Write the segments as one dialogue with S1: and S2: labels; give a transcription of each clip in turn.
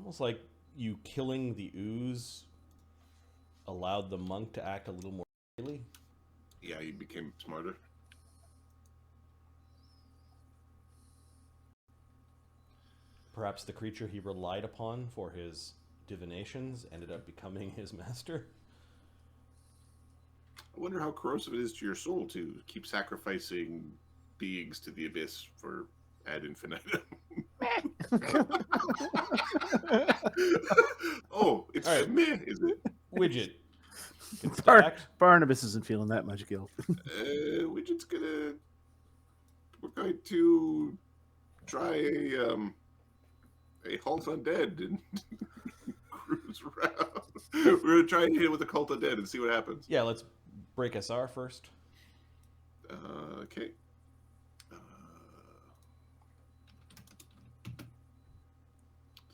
S1: almost like you killing the ooze allowed the monk to act a little more freely.
S2: Yeah, he became smarter.
S1: Perhaps the creature he relied upon for his divinations ended up becoming his master.
S2: I wonder how corrosive it is to your soul to keep sacrificing beings to the abyss for ad infinitum. Oh, it's
S1: All right.
S2: meh, is it?
S1: Widget. It's stacked.
S3: Barnabas isn't feeling that much guilt.
S2: Widget's we're going to try a halt undead and cruise around. We're going to try and hit it with a cult undead and see what happens.
S1: Yeah, let's break SR first.
S2: Okay.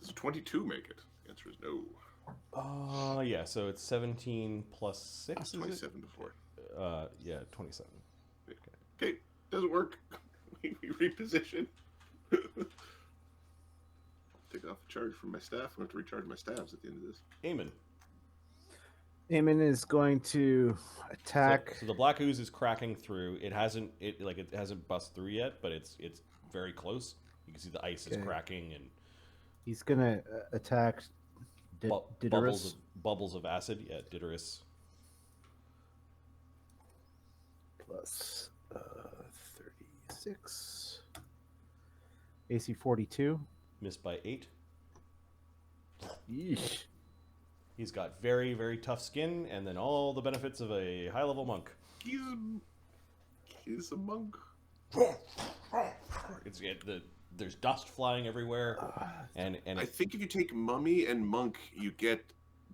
S2: Does 22 make it? The answer is no.
S1: Yeah, so it's 17 plus 6, is
S2: 27
S1: it?
S2: before.
S1: Yeah, 27.
S2: Okay, doesn't work. We reposition. Take off the charge from my staff. I have to recharge my staffs at the end of this.
S1: Eamon.
S3: Eamon is going to attack.
S1: So the black ooze is cracking through. It hasn't bust through yet, but it's very close. You can see the ice is cracking, and
S3: he's gonna attack Diderus.
S1: Bubbles of acid. Yeah, Diderus.
S3: Plus 36. AC 42.
S1: Missed by 8.
S3: Yeesh.
S1: He's got very, very tough skin, and then all the benefits of a high-level monk.
S2: He's a monk.
S1: There's dust flying everywhere, and
S2: I think if you take mummy and monk, you get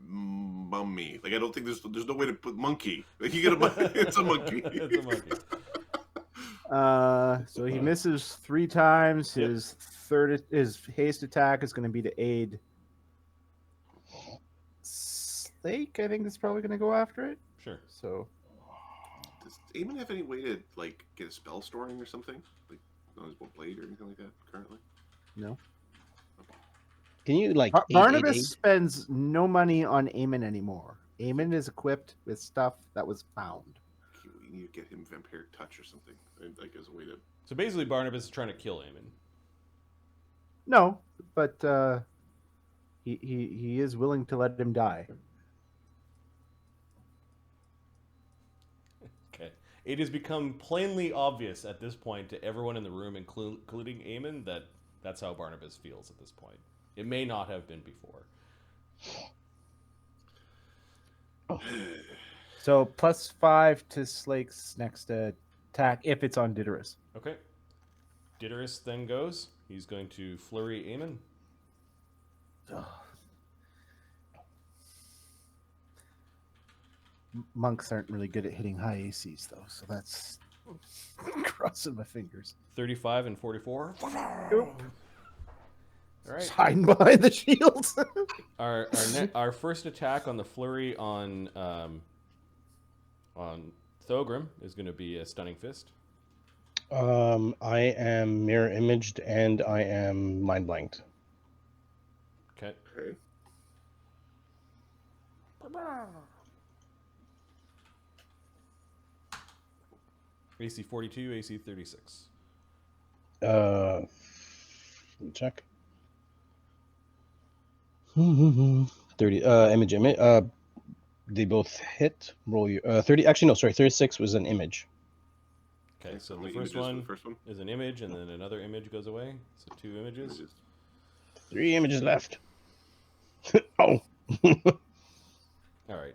S2: mummy. Like I don't think there's no way to put monkey. Like you get it's a monkey.
S1: It's a monkey.
S3: So he misses 3 times. His haste attack is going to be to aid Slake. I think that's probably going to go after it.
S1: Sure.
S3: So,
S2: does Eamon have any way to like get a spell storing or something, like on his blade or anything like that currently?
S3: No.
S4: Can you like
S3: Barnabas spends no money on Eamon anymore. Eamon is equipped with stuff that was found.
S2: You need to get him vampiric touch or something, like as a way to.
S1: So basically, Barnabas is trying to kill Eamon.
S3: No, but he is willing to let him die.
S1: Okay. It has become plainly obvious at this point to everyone in the room, including Eamon, that that's how Barnabas feels at this point. It may not have been before.
S3: So plus 5 to Slake's next attack if it's on Diderus.
S1: Okay. Diderus then goes. He's going to flurry Eamon.
S3: Monks aren't really good at hitting high ACs, though, so that's crossing my fingers.
S1: 35 and 44.
S3: Nope.
S1: All right.
S3: Hiding behind the shields.
S1: Our first attack on the flurry on Thogrim is going to be a stunning fist.
S4: I am mirror imaged and I am mind blanked.
S1: Okay. AC 42, AC 36.
S4: Check. 30. Image. They both hit. Roll your 30. Actually, no. Sorry. 36 was an image.
S1: Okay, so the first one is an image, and then another image goes away. So 2 images.
S4: 3 images left. Oh.
S1: All right.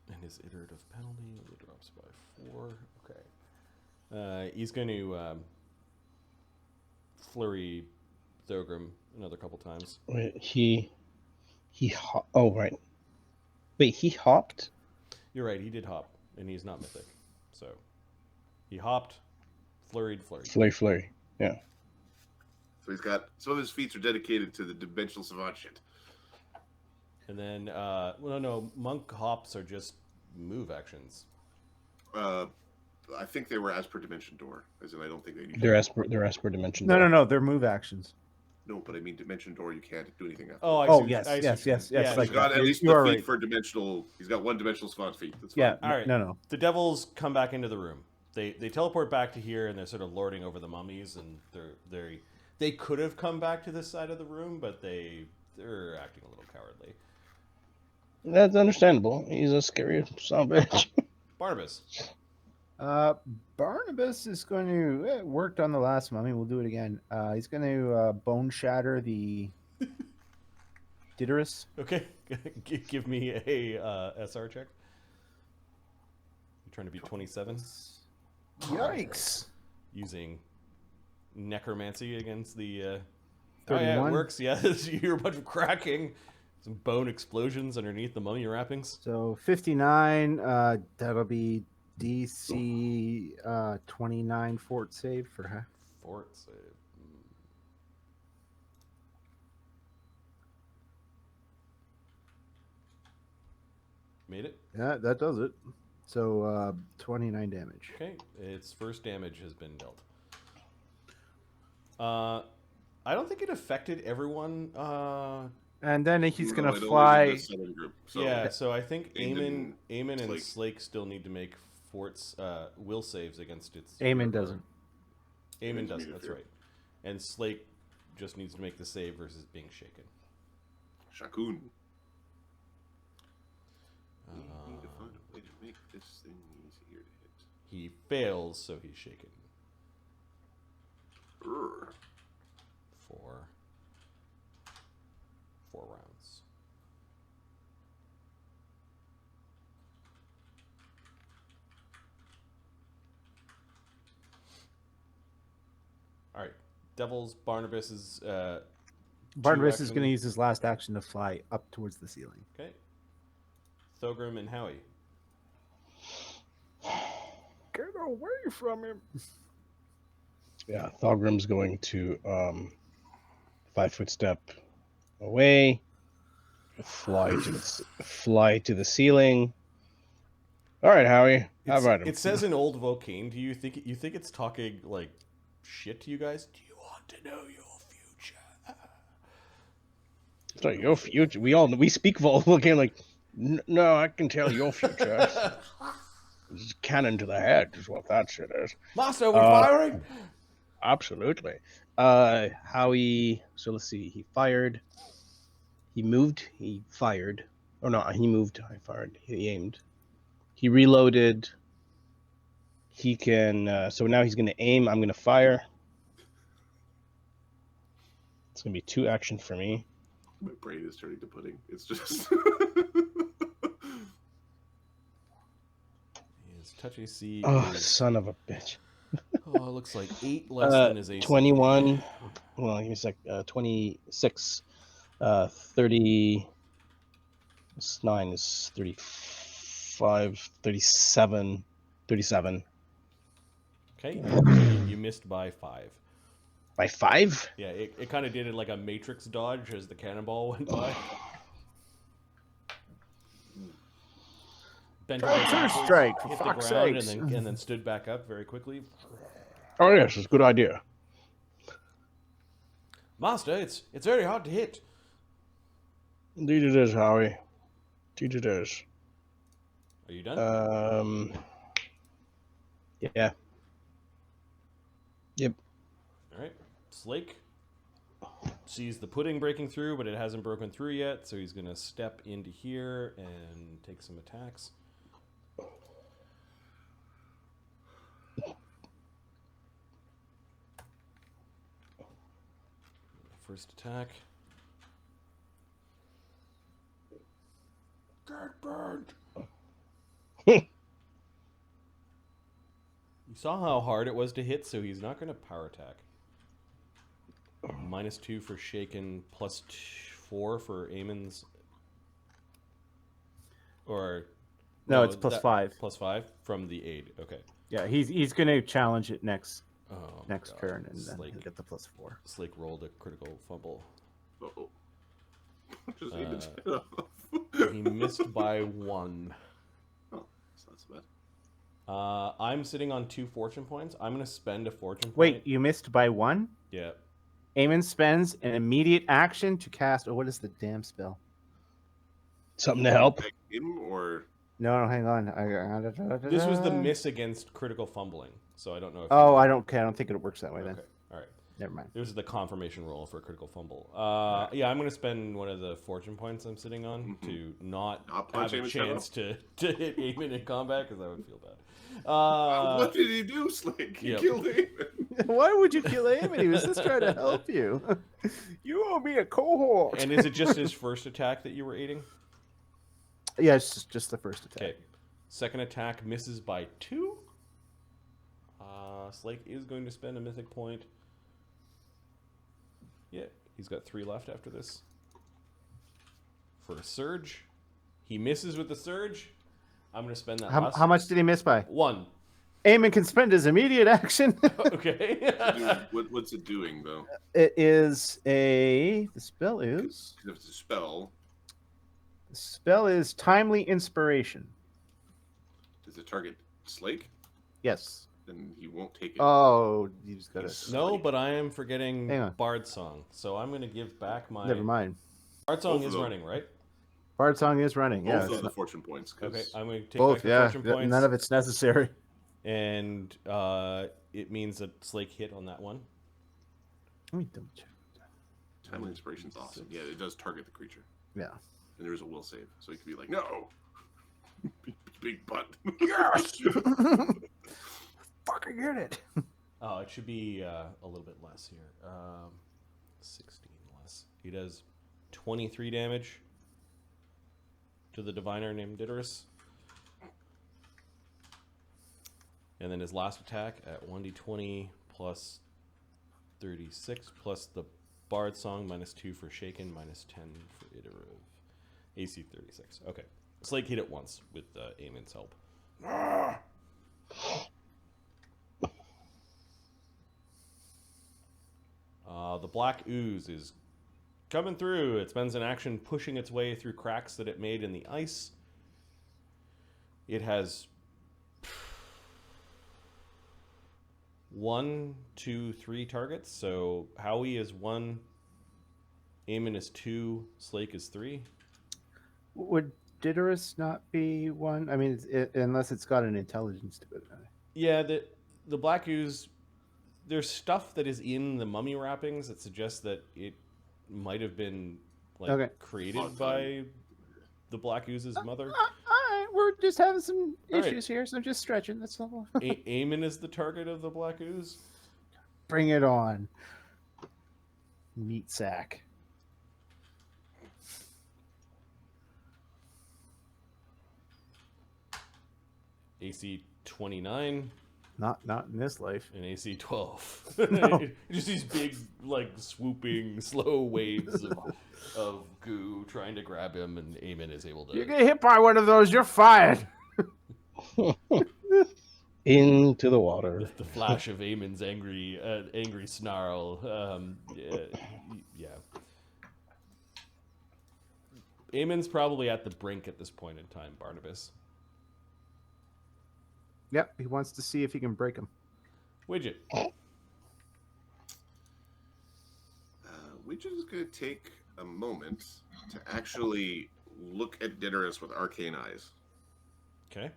S1: And his iterative penalty drops by 4. Okay. He's going to flurry Thogrim another couple times.
S4: Wait, oh, right. Wait, he hopped?
S1: You're right, he did hop, and he's not mythic. So he hopped, flurried.
S4: Flurry. Yeah.
S2: So he's got some of his feats are dedicated to the dimensional savant shit.
S1: And then, no, monk hops are just move actions.
S2: I think they were as per dimension door, as in I don't think they.
S4: They're as per dimension.
S3: No, they're move actions.
S2: No, but I mean dimension door. You can't do anything after.
S1: Oh, I
S3: Oh
S1: see.
S3: yes,
S1: I see
S3: yes,
S1: what you
S3: yes,
S1: mean.
S3: yes.
S1: Yeah,
S3: Like
S2: He's got
S3: that.
S2: at least
S3: You
S2: the
S3: are
S2: feet
S3: right.
S2: for dimensional. He's got one dimensional spawn feet. That's
S3: Yeah.
S2: fine.
S1: All right.
S3: No.
S1: The devils come back into the room. They teleport back to here, and they're sort of lording over the mummies, and they could have come back to this side of the room, but they're acting a little cowardly.
S4: That's understandable. He's a scary son of a bitch.
S1: Barnabas.
S3: Barnabas is going to worked on the last mummy. We'll do it again. He's going to bone shatter the Diderus.
S1: Okay, give me a SR check. You're trying to be 27.
S3: Yikes!
S1: Using necromancy against the. Oh yeah,
S3: 31.
S1: it works. Yeah, you hear a bunch of cracking, some bone explosions underneath the mummy wrappings.
S3: So 59. That'll be DC 29 fort save for half.
S1: Fort save. Made it.
S3: Yeah, that does it. So 29 damage.
S1: Okay, its first damage has been dealt. I don't think it affected everyone.
S3: And then he's
S2: No,
S3: gonna
S2: it only
S3: fly.
S2: did the southern group, so
S1: Yeah, so I think
S2: Eamon,
S1: Eamon and
S2: Slake.
S1: Slake still need to make forts will saves against its.
S3: Eamon doesn't.
S1: Eamon
S2: Eamon's
S1: doesn't.
S2: muted
S1: That's
S2: here.
S1: right. And Slake just needs to make the save versus being shaken.
S2: Shakun. We need to find a way to make this thing easier to hit.
S1: He fails, so he's shaken.
S2: Urgh.
S1: For 4 rounds. All right, Devils. Barnabas is.
S3: Barnabas is
S1: action.
S3: going to use his last action to fly up towards the ceiling.
S1: Okay. Thogrim and Howie.
S3: Get away from him!
S4: Yeah, Thogrim's going to 5-foot step away, fly to the ceiling. All right, Howie, how about him?
S1: It says in Old Volcane. Do you think it's talking like shit to you guys? Do you want to know your future?
S4: It's not your future. We speak Vulcan like, no, I can tell your future. It's cannon to the head is what that shit is.
S1: Master, are we firing?
S4: Absolutely. Howie. So let's see. He fired. He moved. He fired. Oh no, he moved. I fired. He aimed. He reloaded. He can. So now he's going to aim. I'm going to fire. It's going to be 2 action for me.
S2: My brain is turning to pudding. It's just.
S1: His touch AC.
S4: Oh,
S1: is,
S4: son of a bitch.
S1: it looks like 8 less than his AC.
S4: 21. Well, he's like 26. 30. This 9 is 35. 37. 37.
S1: Okay, you missed by 5.
S4: By 5?
S1: Yeah, it kind of did it like a Matrix dodge as the cannonball went by. Bent over
S3: First
S1: backwards,
S3: strike, for
S1: hit the
S3: fuck's
S1: ground,
S3: sakes.
S1: and then stood back up very quickly.
S4: Oh yes, it's a good idea.
S1: Master, it's very hard to hit.
S4: Indeed it is, Howie. Indeed it is.
S1: Are you done?
S4: Yeah. Yep.
S1: All right. Slake sees the pudding breaking through, but it hasn't broken through yet, so he's going to step into here and take some attacks. First attack. Get burned. You saw how hard it was to hit, so he's not going to power attack. -2 for Shaken, +4 for Eamon's. Or
S3: No, it's +5.
S1: +5 from the aid. Okay.
S3: Yeah, he's going to challenge it next
S1: Oh,
S3: next
S1: God.
S3: turn, and then
S1: Slake,
S3: he'll get the +4.
S1: Slake rolled a critical fumble.
S2: Uh-oh. Just aim his head off.
S1: He missed by 1.
S2: Oh, that's not so bad.
S1: I'm sitting on 2 fortune points. I'm going to spend a fortune point.
S3: Wait, you missed by 1?
S1: Yeah.
S3: Eamon spends an immediate action to cast. Oh, what is the damn spell?
S4: Something to help.
S2: Like him or
S3: No, hang on.
S1: This was the miss against critical fumbling, so I don't know if.
S3: Oh, I don't care. I don't think it works that way then.
S1: Okay, all right.
S3: Never mind.
S1: This is the confirmation roll for a critical fumble. Yeah, I'm going to spend one of the fortune points I'm sitting on to not
S2: punch
S1: have a
S2: Eamon's
S1: chance to hit Eamon in combat because I would feel bad.
S2: what did he do, Slick? He
S1: Yep.
S2: killed Eamon.
S3: Why would you kill Eamon? He was just trying to help you. You owe me a cohort.
S1: And is it just his first attack that you were aiding?
S3: Yeah, it's just the first attack.
S1: Okay. Second attack misses by 2. Slake is going to spend a mythic point. Yeah, he's got 3 left after this. For a surge. He misses with the surge. I'm going to spend that last...
S3: How much did he miss by?
S1: 1.
S3: Eamon can spend his immediate action.
S1: Okay.
S2: What's it doing, though?
S3: It is a... The spell is...
S2: If it's a spell,
S3: The spell is Timely Inspiration.
S2: does it target Slake?
S3: Yes.
S2: Then he won't take it.
S3: Oh, you just got
S2: Yes.
S3: to...
S1: No, but I am forgetting
S3: Hang on.
S1: Bard Song. So I'm going to give back my...
S3: Never mind.
S1: Bard Song
S2: Both of
S1: is
S2: them.
S1: running, right?
S3: Bard Song is running. Yeah,
S2: Both
S3: it's
S2: of the
S3: not-
S2: fortune points. 'cause
S1: Okay, I'm going to take
S3: both.
S1: back the
S3: Yeah,
S1: fortune points.
S3: none of it's necessary.
S1: And it means that Slake hit on that one.
S3: Let me double check.
S2: Timely Inspiration's awesome. Yeah, it does target the creature.
S3: Yeah.
S2: And there's a will save. So he could be like, no! Big butt.
S3: Yes. Fucking get it.
S1: Oh, it should be a little bit less here. 16 less. He does 23 damage to the diviner named Diderus. And then his last attack at 1d20 plus 36 plus the Bard Song minus 2 for Shaken minus 10 for Iterative. AC 36. Okay. Slake hit it once with Eamon's help. The black ooze is coming through. It spends an action pushing its way through cracks that it made in the ice. It has 1, 2, 3 targets. So Howie is 1, Eamon is 2, Slake is 3.
S3: Would Diderus not be one? I mean, unless it's got an intelligence to it.
S1: Yeah, the black ooze, there's stuff that is in the mummy wrappings that suggests that it might have been created by the black ooze's mother.
S3: All right, we're just having some
S1: All right.
S3: issues here, so I'm just stretching. That's all.
S1: Eamon is the target of the black ooze.
S3: Bring it on, meat sack.
S1: AC 29
S3: Not in this life.
S1: and AC 12. Just these big, like, swooping, slow waves of goo trying to grab him, and Eamon is able to...
S3: You get hit by one of those, you're fired.
S4: Into the water.
S1: The flash of Eamon's angry snarl. Yeah. Eamon's probably at the brink at this point in time, Barnabus.
S3: Yep, he wants to see if he can break him.
S1: Widget.
S2: Widget is going to take a moment to actually look at Diderus with arcane eyes.
S1: Okay.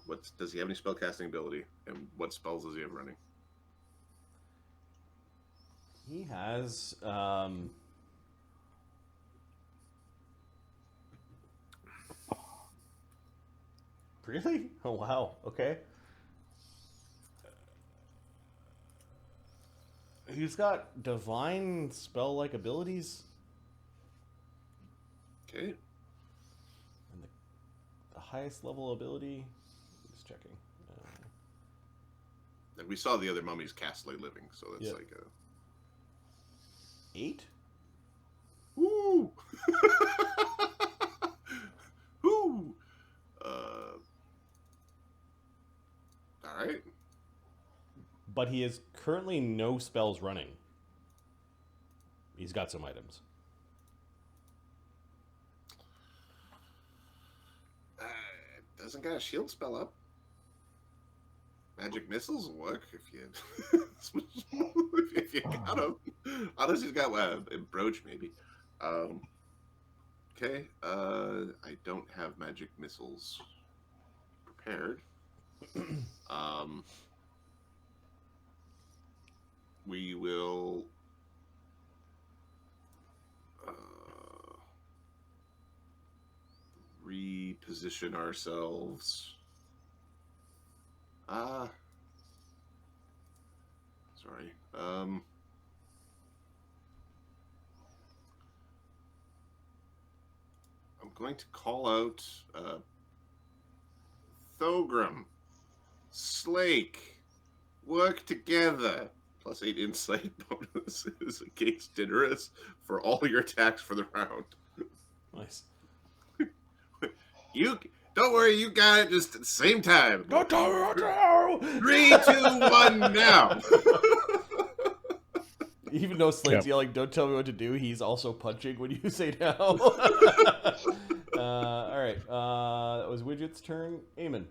S2: Okay, does he have any spellcasting ability? And what spells does he have running?
S1: He has... Really? Oh, wow. Okay. He's got divine spell-like abilities.
S2: Okay.
S1: And the highest level ability... Just checking.
S2: And we saw the other mummies cast Lay Living, so that's like a...
S1: 8?
S2: Woo! Woo! All right.
S1: But he has currently no spells running. He's got some items.
S2: Doesn't got a shield spell up. Magic missiles will work if you if you got them. Unless he's got a brooch, maybe. Okay. I don't have magic missiles prepared. We will. Reposition ourselves. Sorry. I'm going to call out Thogrim, Slake, work together. +8 insight bonuses against Diderus for all your attacks for the round.
S1: Nice.
S2: You don't worry, you got it just at the same time.
S1: Don't tell me what to do!
S2: 3, 2, 1, now.
S1: Even though Slate's
S4: Yep.
S1: yelling, "Don't tell me what to do," he's also punching when you say now. All right, that was Widget's turn. Eamon.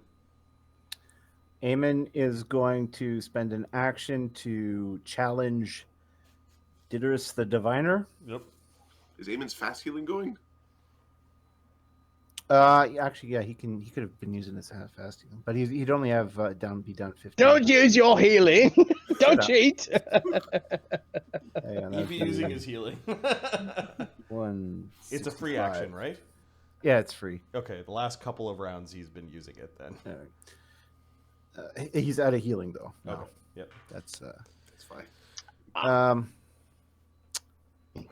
S3: Eamon is going to spend an action to challenge Diderus the Diviner.
S1: Yep.
S2: Is Eamon's fast healing going?
S3: Actually, yeah, he could have been using his fast healing, but he'd only have be down at 15.
S4: Don't use your healing. Don't cheat.
S3: Hang on,
S1: He'd be
S3: that'd
S1: using his healing. It's a free
S3: 165.
S1: action, right?
S3: Yeah, it's free.
S1: Okay, the last couple of rounds he's been using it then.
S3: All right. He's out of healing though. No,
S1: Okay. Yep.
S3: that's
S2: It's fine.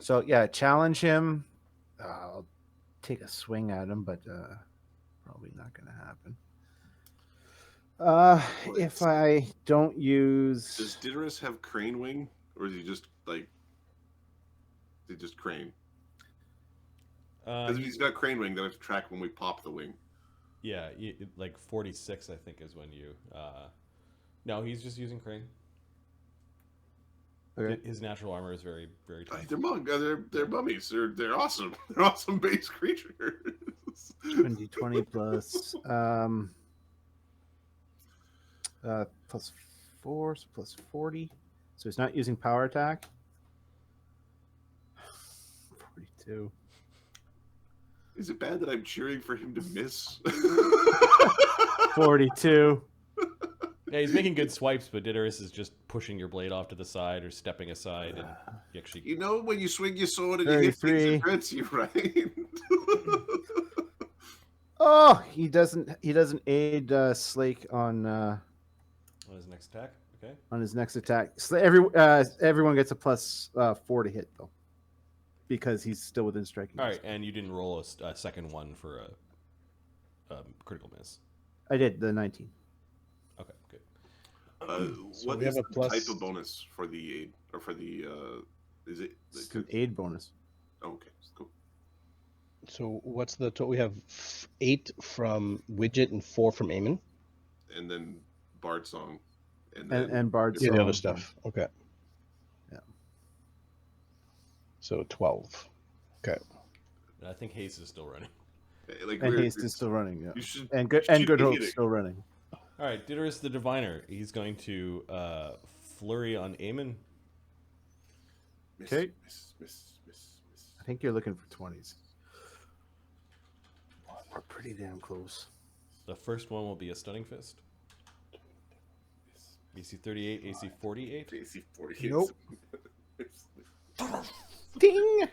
S3: So yeah, challenge him. I'll take a swing at him, but probably not going to happen. If I don't use,
S2: Does Diderus have crane wing, or is he just like? Is he just crane? Because if he's got crane wing, then I have to track when we pop the wing.
S1: Yeah, like 46, I think, is when you. No, he's just using crane.
S3: okay.
S1: His natural armor is very, very tough.
S2: They're mummies. They're awesome. They're awesome base creatures.
S3: 20 plus plus 4, so plus 40. So he's not using power attack. 42.
S2: Is it bad that I'm cheering for him to miss?
S3: 42.
S1: Yeah, he's making good swipes, but Diderus is just pushing your blade off to the side or stepping aside, and you actually.
S2: You know when you swing your sword and you hit things,
S3: 33.
S2: it hurts you, right?
S3: Oh, he doesn't aid Slake on
S1: On his next attack, okay.
S3: on his next attack. Everyone gets a plus 4 to hit though, because he's still within striking.
S1: All right, and you didn't roll a second one for a critical miss.
S3: I did the 19.
S1: Okay, good.
S4: So
S2: What
S4: we
S2: is
S4: have a
S2: the
S4: plus-
S2: type of bonus for the aid, or for the? Is it?
S3: It's an aid bonus.
S2: Oh, okay, cool.
S4: So what's the total? We have 8 from Widget and 4 from Eamon.
S2: And then Bard song, and then
S3: And Bard's
S4: Yeah, the
S3: song.
S4: other stuff. Okay.
S3: Yeah.
S4: So 12. Okay.
S1: I think Haste is still running.
S2: like
S3: And
S2: we're-
S3: Haste is still running. Yeah.
S2: You should.
S3: And good
S2: should be
S3: Hope's
S2: hitting.
S3: still running.
S1: All right, Diderus the Diviner. He's going to flurry on Eamon.
S2: Miss,
S3: Okay.
S2: miss.
S3: I think you're looking for 20s. We're pretty damn close.
S1: The first one will be a Stunning Fist. BC 38, AC 48.
S2: AC 48.
S3: Nope. Ding!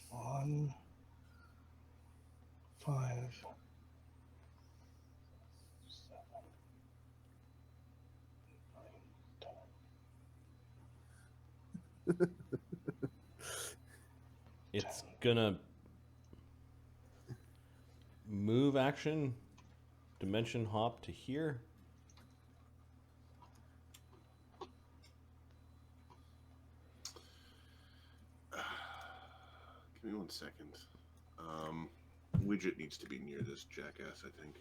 S4: 1, 5.
S1: It's gonna move action, dimension hop to here.
S2: Give me 1 second. Widget needs to be near this jackass, I think.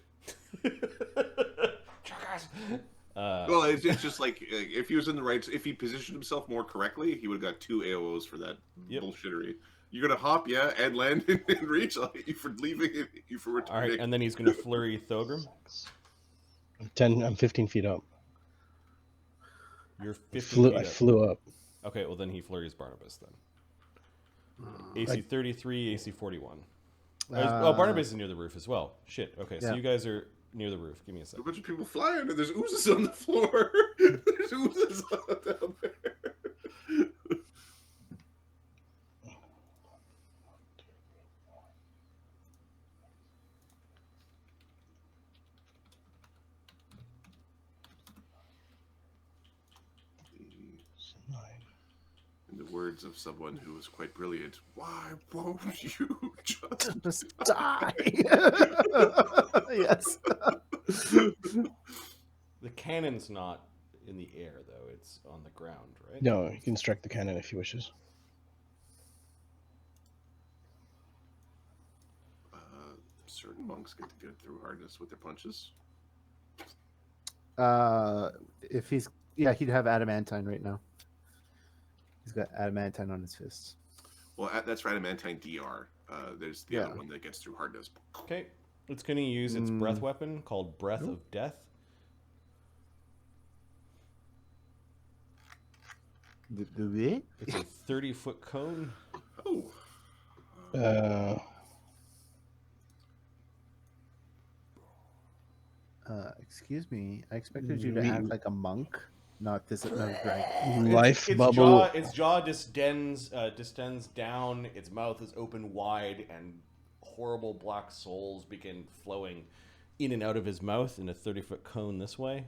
S2: Well, it's just like if he was in the right, if he positioned himself more correctly, he would have got 2 AOs for that bullshittery. You're gonna hop, yeah, and land and reach. I'll hit you for leaving, hit you for returning.
S1: All right, and then he's going to flurry Thogrim.
S4: I'm 15 feet up.
S1: You're 15 feet
S4: I
S1: up.
S4: flew up.
S1: Okay, well then he flurries Barnabas then. AC 33, AC 41. Barnabas is near the roof as well. Shit. Okay, so you guys are near the roof. Give me a
S2: A
S1: second.
S2: bunch of people flying, and there's oozes on the floor. There's oozes down there. In the words of someone who was quite brilliant, why won't you just
S3: die? Yes.
S1: The cannon's not in the air though; it's on the ground, right?
S4: No, he can strike the cannon if he wishes.
S2: Certain monks get to get through hardness with their punches.
S3: If he's he'd have adamantine right now. He's got adamantine on his fists.
S2: Well, that's right, adamantine DR. There's the other one that gets through hardness.
S1: Okay, it's going to use its breath weapon called Breath of Death. It's a 30-foot cone.
S2: Oh.
S3: Excuse me. I expected you to act like a monk, not this dragon.
S4: Life
S1: its
S4: bubble.
S1: Its jaw distends down. Its mouth is open wide, and horrible black souls begin flowing in and out of his mouth in a 30-foot cone this way.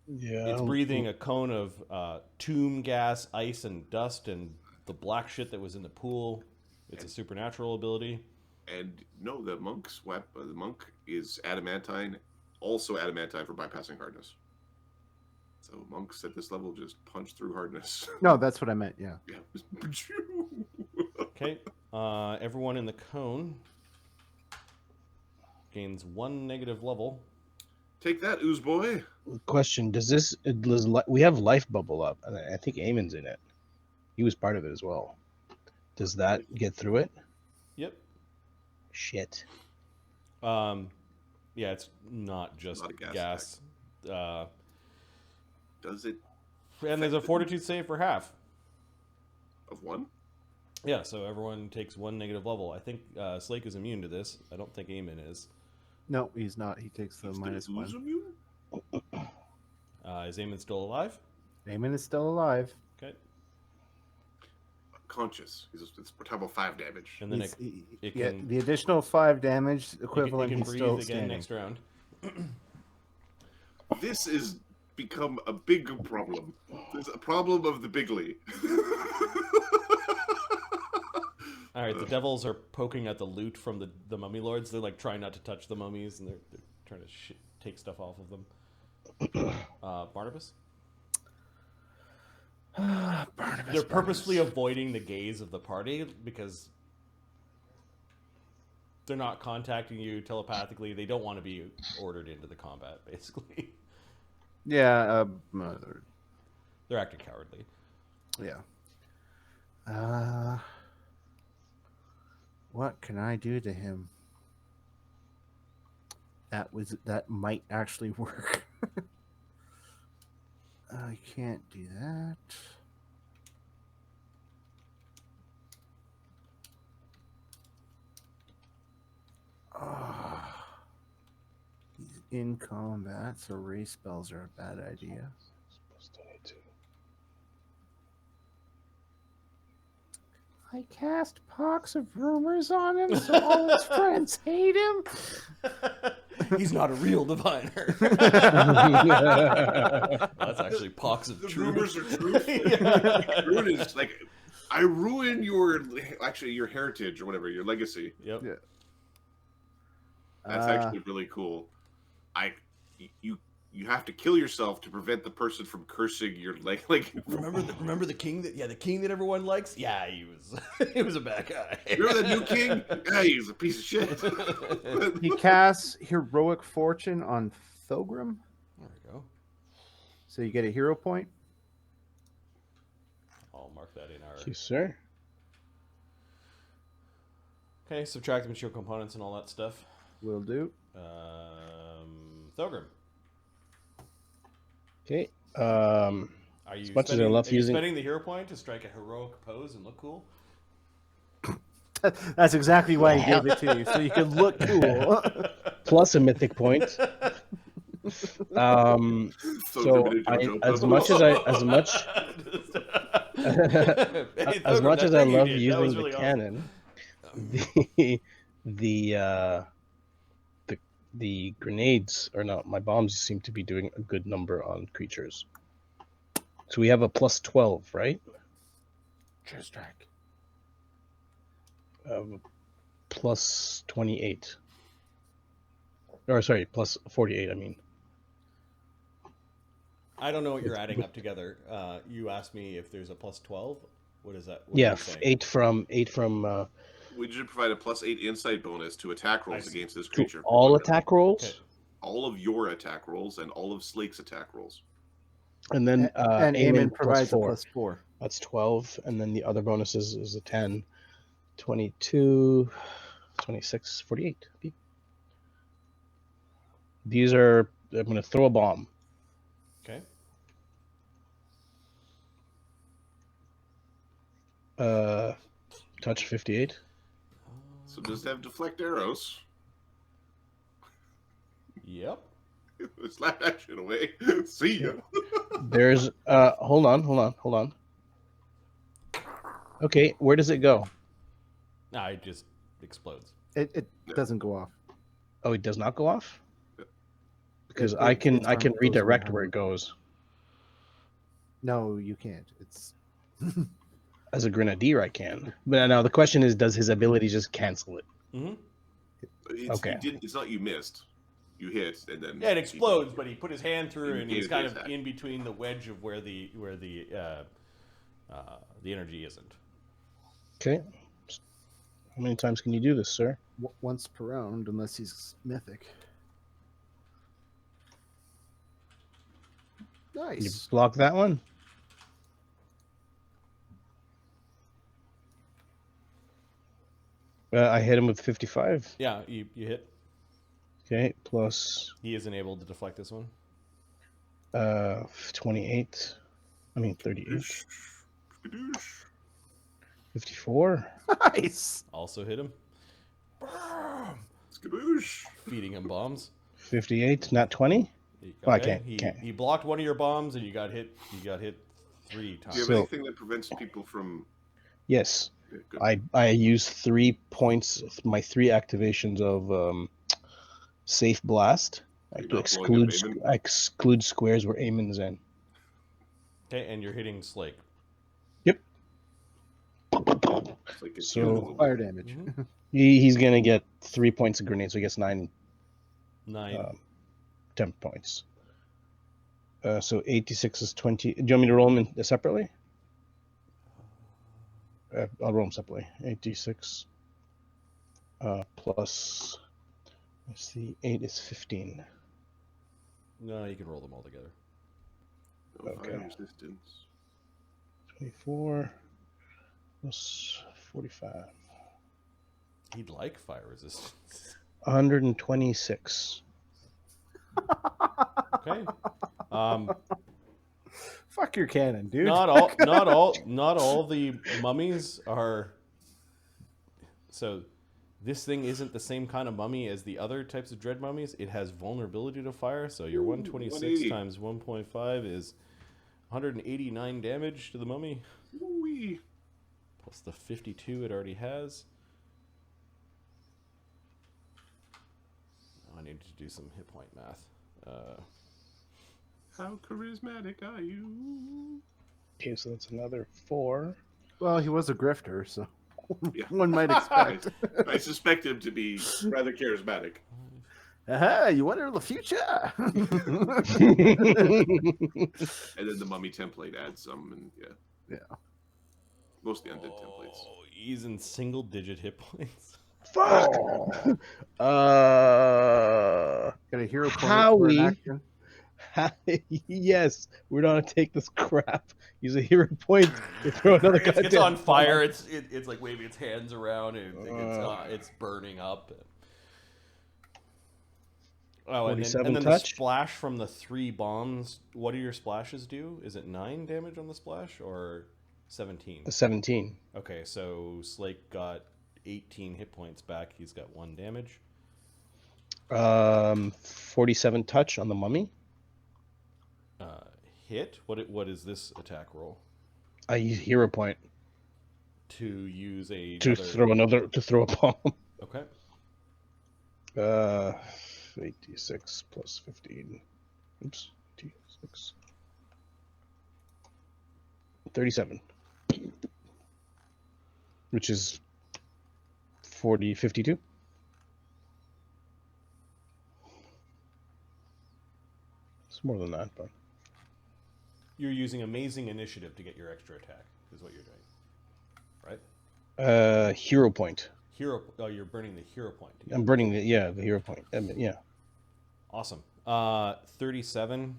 S4: Yeah.
S1: It's breathing a cone of tomb gas, ice, and dust, and the black shit that was in the pool. It's a supernatural ability.
S2: And no, the monk's weapon, the monk is adamantine, also adamantine for bypassing hardness. So monks at this level just punch through hardness.
S3: No, that's what I meant. Yeah.
S2: Yeah.
S1: Okay. Everyone in the cone gains 1 negative level.
S2: Take that, ooze boy.
S4: Question: we have life bubble up, and I think Eamon's in it. He was part of it as well. Does that get through it?
S1: Yep.
S4: Shit.
S1: Yeah, it's not just
S2: Not a
S1: gas.
S2: Does it?
S1: And there's a fortitude save for half.
S2: Of 1?
S1: Yeah, so everyone takes 1 negative level. I think Slake is immune to this. I don't think Eamon is.
S3: No, he's not. He takes the
S2: Is
S3: minus
S2: the ooze
S3: 1.
S2: immune?
S1: Is Eamon still alive?
S3: Eamon is still alive.
S1: Okay.
S2: Conscious. It's portable 5 damage.
S1: And then it can,
S3: the additional 5 damage equivalent.
S1: it can
S3: He's
S1: breathe
S3: still
S1: again
S3: standing.
S1: next round.
S2: This is become a big problem. There's a problem of the bigly.
S1: All right, the devils are poking at the loot from the mummy lords. They're like trying not to touch the mummies, and they're trying to take stuff off of them. Barnabas?
S3: Barnabas.
S1: They're purposely avoiding the gaze of the party because they're not contacting you telepathically. They don't want to be ordered into the combat, basically.
S3: Yeah.
S1: They're acting cowardly.
S3: Yeah. What can I do to him? That might actually work. I can't do that. He's in combat, so race spells are a bad idea. I cast Pox of Rumors on him, so all his friends hate him.
S1: He's not a real diviner. That's actually Pox of
S2: The
S1: Truth.
S2: rumors are truth. Ruin is like, I ruin your heritage or whatever, your legacy.
S1: Yep.
S2: That's actually really cool. you have to kill yourself to prevent the person from cursing your like.
S1: Remember the king that the king that everyone likes? Yeah, he was he was a bad guy.
S2: Remember that new king? Yeah, he's a piece of shit.
S3: He casts Heroic Fortune on Thogrim,
S1: There we go.
S3: so you get a hero point.
S1: I'll mark that in our.
S4: Thank you, sir.
S1: Okay, subtract the material components and all that stuff.
S3: Will do.
S1: Thogrim.
S4: Okay.
S1: Are you
S4: As much as I
S1: spending,
S4: love
S1: are you
S4: using-
S1: spending the hero point to strike a heroic pose and look cool?
S3: That's exactly why he gave it to you, so you can look cool.
S4: Plus a mythic point.
S2: Throw
S4: So
S2: them in a JoJo
S4: as
S2: pose.
S4: much as as much as I love using the cannon, the grenades or not, my bombs seem to be doing a good number on creatures. So we have a plus 12, right?
S3: Sure strike.
S4: Plus 28. Or sorry, plus 48. I mean.
S1: I don't know what you're adding up together. You asked me if there's a plus 12. What is that? What are
S4: Yeah,
S1: you saying?
S4: 8 from.
S2: We should provide a +8 insight bonus to attack rolls
S1: see.
S2: against this
S4: To
S2: creature.
S4: all attack rolls,
S1: Okay.
S2: All of your attack rolls and all of Slake's attack rolls.
S4: and then
S3: And
S4: Eamon
S3: Eamon provides a
S4: plus 4.
S3: +4.
S4: That's 12, and then the other bonuses is a 10, 22, 26, 48. These are. I'm going to throw a bomb.
S1: Okay.
S4: Touch 58.
S2: So just have deflect arrows.
S1: Yep.
S2: Slap that shit away. See ya.
S4: There's hold on. Okay, where does it go?
S1: Nah, it just explodes.
S3: It doesn't go off.
S4: Oh, it does not go off? Because
S3: It-
S4: I
S3: it-
S4: can
S3: it's
S4: I
S3: from-
S4: can
S3: goes
S4: redirect
S3: from
S4: where it goes.
S3: No, you can't. It's
S4: As a grenadier I can. But now the question is, does his ability just cancel it?
S1: Mm-hmm.
S4: Okay.
S2: It's not you missed. You hit and then
S1: Yeah, it explodes, but he put his hand through,
S2: He
S1: and he's
S2: gave
S1: kind
S2: his
S1: of
S2: attack.
S1: in between the wedge of where the energy isn't.
S4: Okay. How many times can you do this, sir?
S3: once per round, unless he's mythic.
S4: You
S3: Nice.
S4: block that one? I hit him with 55.
S1: Yeah, you hit.
S4: Okay, plus
S1: He isn't able to deflect this one.
S4: 28. I mean 38.
S2: Skadoosh.
S4: 54.
S3: Nice.
S1: Also hit him.
S2: Skadoosh.
S1: Feeding him bombs.
S4: 58. Not 20. Oh, I can't-
S1: He,
S4: can't.
S1: he blocked one of your bombs, and you got hit. You got hit 3 times.
S2: Do you have
S4: So-
S2: anything that prevents people from?
S4: Yes.
S2: Yeah, good.
S4: I use 3 points, my 3 activations of Safe Blast. I
S2: You're
S4: to
S2: not blowing up
S4: exclude squares where Eamon's in.
S1: Okay, and you're hitting Slake.
S4: Yep.
S2: It's like it's
S4: So-
S2: the end of the
S3: Fire
S2: world.
S3: damage.
S1: Mhm.
S4: He's going to get 3 points of grenade, so he gets 9
S1: 9.
S4: 10 points. So 86 is 20. Do you want me to roll them separately? I'll roll them separately. 86 plus, let's see, 8 is 15.
S1: No, you can roll them all together.
S2: No
S4: Okay.
S2: fire resistance.
S4: 24 plus 45.
S1: He'd like fire resistance.
S4: 126.
S1: Okay.
S3: Fuck your cannon, dude.
S1: Not all the mummies are. So, this thing isn't the same kind of mummy as the other types of dread mummies. It has vulnerability to fire. So your 126
S2: 180.
S1: times 1.5 is 189 damage to the mummy,
S2: Wee.
S1: plus the 52 it already has. I need to do some hit point math.
S2: How charismatic are you?
S4: Okay, so that's another 4.
S3: Well, he was a grifter, so
S2: Yeah.
S3: one might expect.
S2: I suspect him to be rather charismatic.
S3: Aha, you wonder the future.
S2: And then the mummy template adds some, and
S3: Yeah.
S2: mostly undead templates.
S1: Oh, he's in single-digit hit points.
S4: Fuck.
S3: Oh. Got a hero point for an
S4: Howie.
S3: action.
S4: Yes, we're gonna take this crap. Use a hero point to throw another
S1: It's
S4: goddamn
S1: on fire.
S4: bomb.
S1: It's like waving its hands around, and it's burning up. Oh, and
S4: 47
S1: then the
S4: touch.
S1: splash from the 3 bombs. What do your splashes do? Is it 9 damage on the splash or 17?
S4: The 17.
S1: Okay, so Slake got 18 hit points back. He's got 1 damage.
S4: 47 touch on the mummy.
S1: Hit. What is this attack roll?
S4: I use hero point
S1: To use a
S4: to throw a bomb.
S1: Okay.
S4: 86 plus 15. Oops. 86. 37. Which is 52. It's more than that, but
S1: You're using amazing initiative to get your extra attack. Is what you're doing, right?
S4: hero point.
S1: Hero. Oh, you're burning the hero point.
S4: I'm burning the hero point. Yeah.
S1: Awesome. 37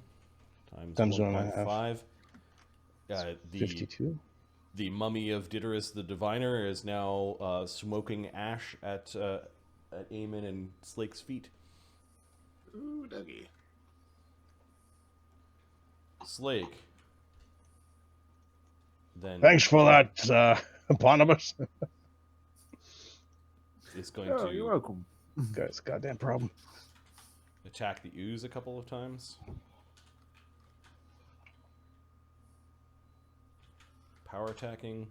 S1: times
S4: Times 1.5.
S1: 1.5.
S4: 52.
S1: The mummy of Diderus the Diviner is now smoking ash at Eamon and Slake's feet.
S2: Ooh, Dougie.
S1: Slake. Then
S4: Thanks for that, Barnabus.
S1: is going
S3: Oh, you're
S1: to
S3: welcome.
S4: Guy's a goddamn problem.
S1: attack the ooze a couple of times. Power attacking.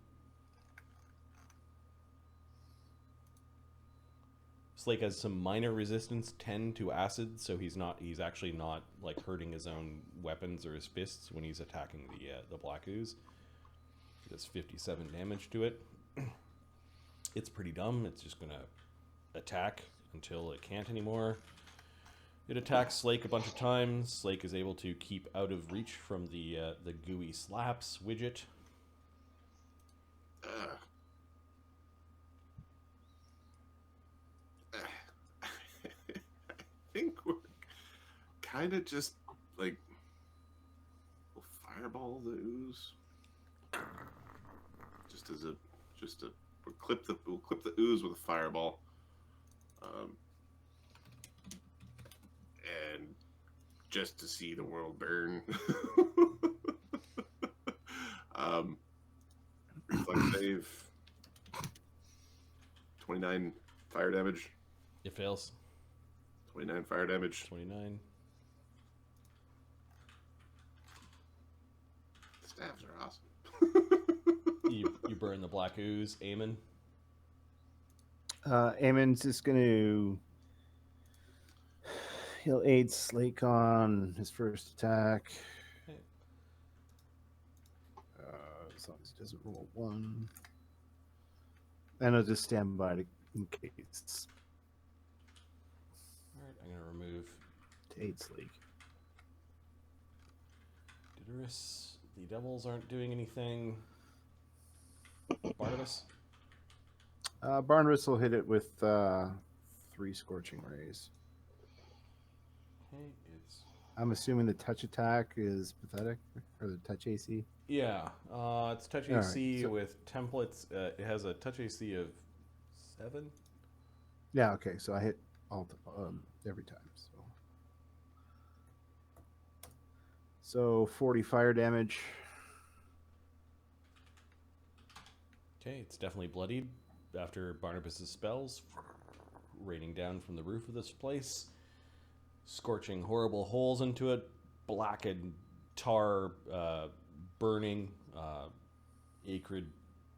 S1: Slake has some minor resistance, 10 to acid, so he's actually not like hurting his own weapons or his fists when he's attacking the black ooze. He does 57 damage to it. It's pretty dumb. It's just gonna attack until it can't anymore. It attacks Slake a bunch of times. Slake is able to keep out of reach from the gooey slaps. Widget.
S2: I think we're kind of just like we'll fireball the ooze, we'll clip the ooze with a fireball, and just to see the world burn. Reflex save. 29 fire damage.
S1: It fails.
S2: 29 fire damage.
S1: 29.
S2: Stabs are awesome.
S1: You burn the black ooze. Eamon.
S3: Eamon's just going to... He'll aid Slake on his first attack.
S1: Okay.
S3: As long as he doesn't roll 1. And I'll just stand by in case
S1: Alright, I'm going to remove
S3: to aid Slake.
S1: Diderus. The devils aren't doing anything. Barnabus.
S3: Barnabus will hit it with 3 Scorching Rays.
S1: Okay, it's...
S3: I'm assuming the touch attack is pathetic, or the touch AC.
S1: Yeah, it's touch
S3: All
S1: AC
S3: right, so-
S1: with templates. It has a touch AC of 7.
S3: Yeah, okay, so I hit all every time. So 40 fire damage.
S1: Okay, it's definitely bloodied after Barnabas's spells raining down from the roof of this place, scorching horrible holes into it, black and tar burning, acrid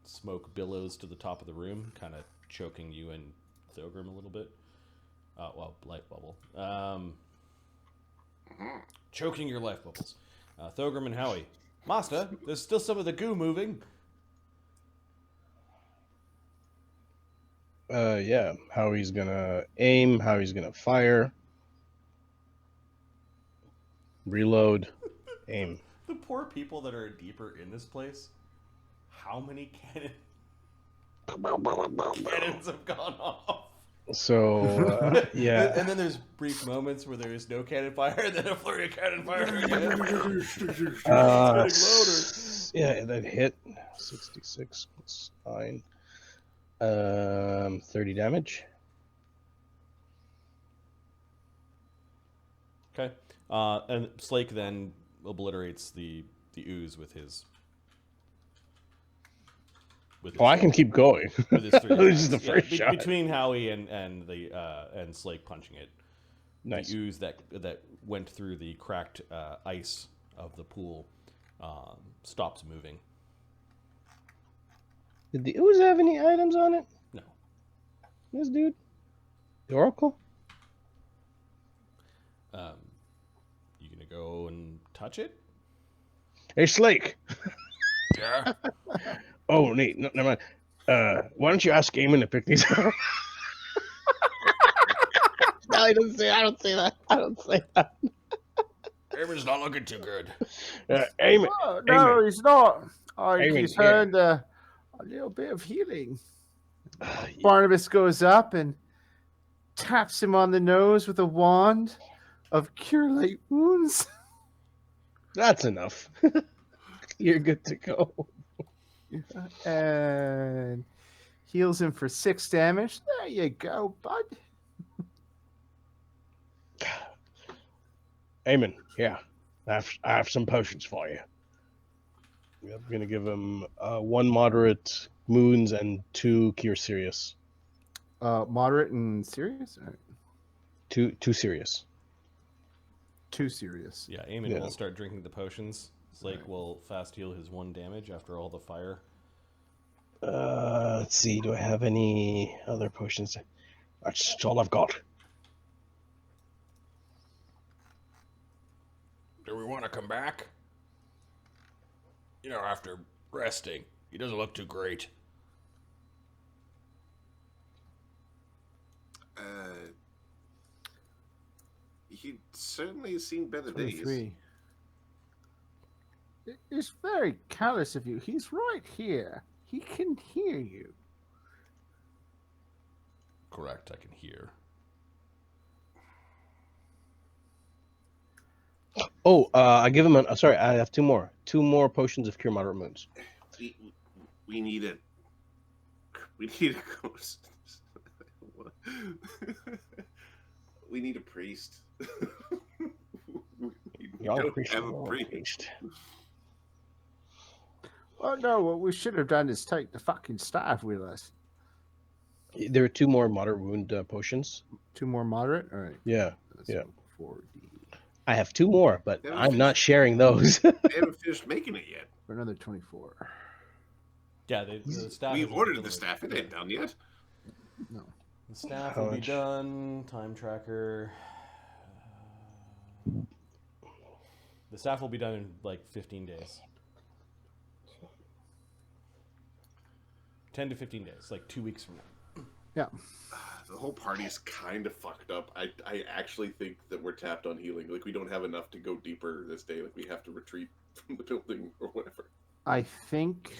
S1: smoke billows to the top of the room, kind of choking you and Thogrim a little bit. Life bubble. Choking your life bubbles. Thogrim and Howie. Master, there's still some of the goo moving.
S4: Yeah, how he's gonna aim, how he's gonna fire. Reload. Aim.
S1: The poor people that are deeper in this place. How many cannons have gone off?
S4: So, yeah.
S1: And then there's brief moments where there is no cannon fire, and then a flurry of cannon fire again. It's getting louder.
S4: Yeah, that hit. 66 plus 9. 30 damage.
S1: Okay. And Slake then obliterates the ooze with his.
S4: Oh, I can keep going.
S1: With his 3
S4: This is the first shot.
S1: Between Howie and Slake punching it,
S4: Nice.
S1: the ooze that went through the cracked ice of the pool stops moving.
S4: Did the ooze have any items on it?
S1: No.
S4: This dude? The Oracle?
S1: You gonna go and touch it?
S4: Hey, Slake.
S1: Yeah.
S4: Oh, Nate, no, never mind. Why don't you ask Eamon to pick these up? No, he doesn't say. I don't say that.
S1: Eamon's not looking too good.
S4: Eamon.
S3: Oh, no,
S4: Eamon.
S3: he's not.
S4: Eamon,
S3: He's
S4: here.
S3: earned a little bit of healing. Barnabus goes up and taps him on the nose with a wand of cure light wounds.
S4: That's enough. You're good to go.
S3: And heals him for 6 damage. There you go, bud.
S4: Eamon, yeah. I have some potions for you. I'm going to give him 1 moderate wounds and 2 cure serious.
S3: Moderate and serious? All right.
S4: 2 serious.
S3: 2 serious.
S1: Yeah, Eamon
S4: Yeah.
S1: will start drinking the potions. Slake will fast heal his 1 damage after all the fire.
S4: Let's see. Do I have any other potions? That's all I've got.
S1: Do we want to come back? You know, after resting. He doesn't look too great.
S2: He certainly has seen better days.
S3: 23. It's very callous of you. He's right here. He can hear you.
S1: Correct, I can hear.
S4: Oh, I give him an. Sorry, I have 2 more. 2 more potions of cure moderate wounds.
S2: We need it. We need a ghost. We need a priest. We
S4: Y'all
S2: don't
S4: appreciate
S2: have a
S4: it.
S2: priest.
S3: Oh no, what we should have done is take the fucking staff with us.
S4: There are 2 more moderate wound potions.
S3: 2 more moderate? All right.
S4: Yeah,
S3: That's
S4: yeah.
S3: 4D.
S4: I have 2 more, but
S2: That was
S4: I'm not sharing those.
S2: They haven't finished making it yet.
S3: For another 24.
S1: Yeah, the staff.
S2: We
S1: isn't
S2: ordered the
S1: delivered.
S2: staff. It ain't done yet.
S3: No.
S1: The staff
S4: How
S1: will be
S4: much?
S1: done. Time tracker. The staff will be done in like 15 days. 10 to 15 days, like 2 weeks from now.
S3: Yeah.
S2: The whole party's kind of fucked up. I actually think that we're tapped on healing. Like, we don't have enough to go deeper this day. Like, we have to retreat from the building or whatever.
S3: I think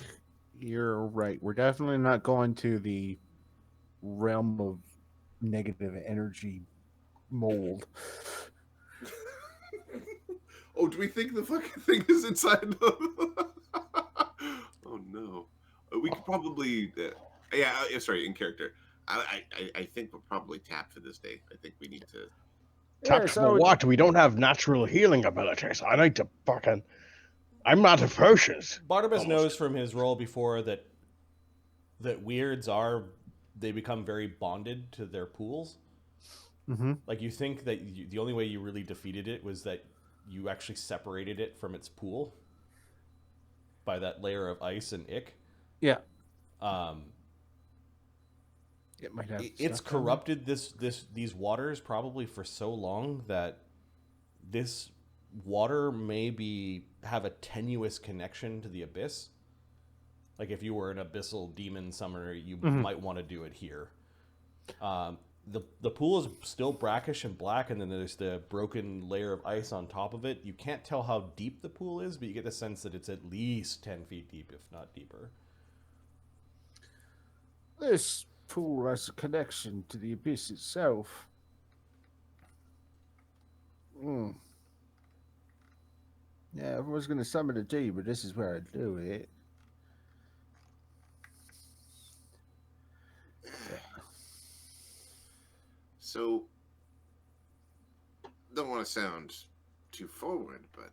S3: you're right. We're definitely not going to the realm of negative energy mold.
S2: Oh, do we think the fucking thing is inside the... Oh, no. We could probably... sorry, in character. I think we'll probably tap for this day. I think we need to...
S4: Tap
S3: Yes,
S4: for what? We don't have natural healing abilities. I need to fucking... I'm out of potions.
S1: Barnabas
S2: Almost.
S1: knows from his role before that weirds they become very bonded to their pools.
S3: Mm-hmm.
S1: Like, you think that the only way you really defeated it was that you actually separated it from its pool by that layer of ice and ick.
S3: Yeah.
S1: It
S3: might have
S1: it's
S3: stuff on it.
S1: corrupted these waters probably for so long that this water may have a tenuous connection to the abyss. Like, if you were an abyssal demon summoner, you might want to do it here. the pool is still brackish and black, and then there's the broken layer of ice on top of it. You can't tell how deep the pool is, but you get the sense that it's at least 10 feet deep, if not deeper.
S3: This pool has a connection to the abyss itself. Yeah, everyone's going to summon a D, but this is where I do it.
S2: So, don't want to sound too forward, but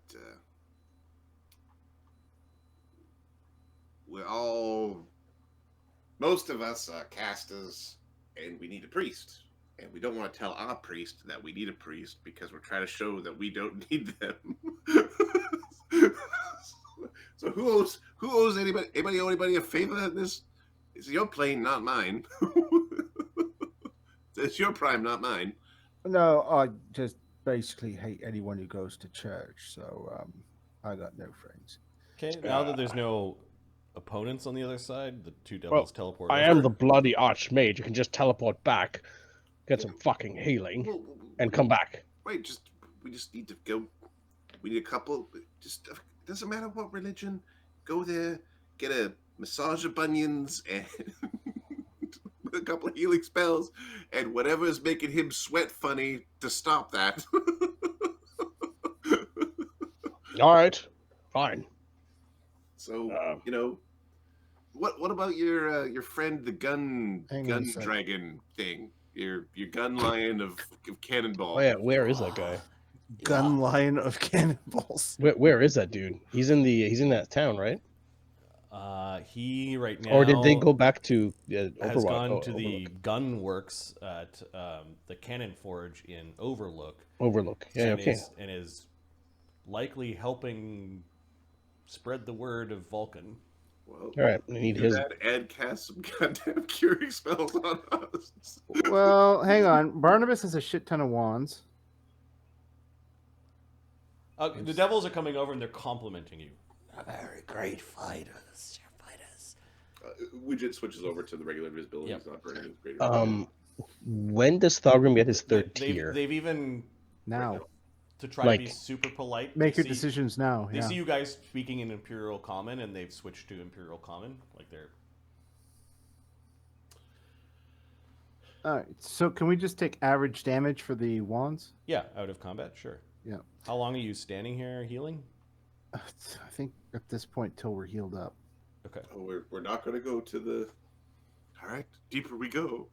S2: most of us are casters, and we need a priest. And we don't want to tell our priest that we need a priest because we're trying to show that we don't need them. So who owes anybody owe anybody a favor in this? It's your plane, not mine. It's your prime, not mine.
S3: No, I just basically hate anyone who goes to church, so I got no friends.
S1: Okay, now that there's no opponents on the other side, the two
S4: Well,
S1: devils teleport
S4: I
S1: over.
S4: am the bloody archmage. You can just teleport back, get some fucking healing, and come back.
S2: Wait, we just need to go. We need a couple. Just doesn't matter what religion. Go there, get a massage of bunions, and a couple of healing spells, and whatever is making him sweat funny to stop that.
S4: All right, fine.
S2: So what about your friend the gun dragon thing? Your gun lion of cannonball.
S4: Oh yeah, where is that guy?
S3: Gun line of cannonballs.
S4: Where is that dude? He's in that town, right?
S1: He right now,
S4: Or did they go back to
S1: has gone to
S4: Overlook?
S1: the gun works at the Cannon Forge in Overlook.
S4: Overlook. Yeah,
S1: and
S4: okay.
S1: and is likely helping spread the word of Vulcan.
S2: Well,
S4: All right, we need his.
S2: That and cast some goddamn curing spells on us.
S3: Well, hang on. Barnabas has a shit ton of wands.
S1: The devils are coming over and they're complimenting you.
S5: Very great fighters. Your fighters.
S2: Widget switches over to the regular invisibility.
S1: Yep.
S2: He's not burning his greater.
S4: When does Thogrim get his third tier?
S1: They've even,
S3: Now.
S1: to try
S4: Like,
S1: to be super polite,
S3: Make your
S1: see-
S3: decisions now.
S1: They
S3: Yeah.
S1: see you guys speaking in Imperial Common, and they've switched to Imperial Common. Like they're
S3: All right. So can we just take average damage for the wands?
S1: out of combat. Sure.
S3: Yeah.
S1: How long are you standing here healing?
S3: I think at this point till we're healed up.
S1: Okay.
S2: Oh, we're not going to go to the. All right, deeper we go.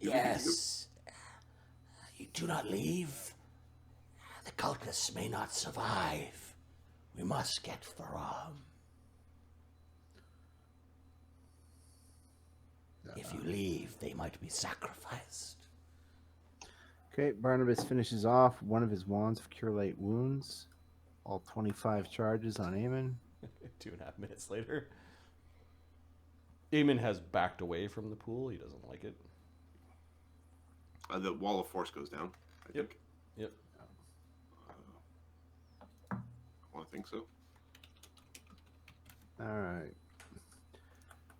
S5: Yes. You do not leave. The cultists may not survive. We must get Varram. If you leave, they might be sacrificed.
S3: Okay, Barnabas finishes off one of his wands of Cure Light Wounds. All 25 charges on Eamon.
S1: 2.5 minutes later, Eamon has backed away from the pool. He doesn't like it.
S2: The wall of force goes down. I think.
S1: Yep.
S2: I want to think so.
S3: All right.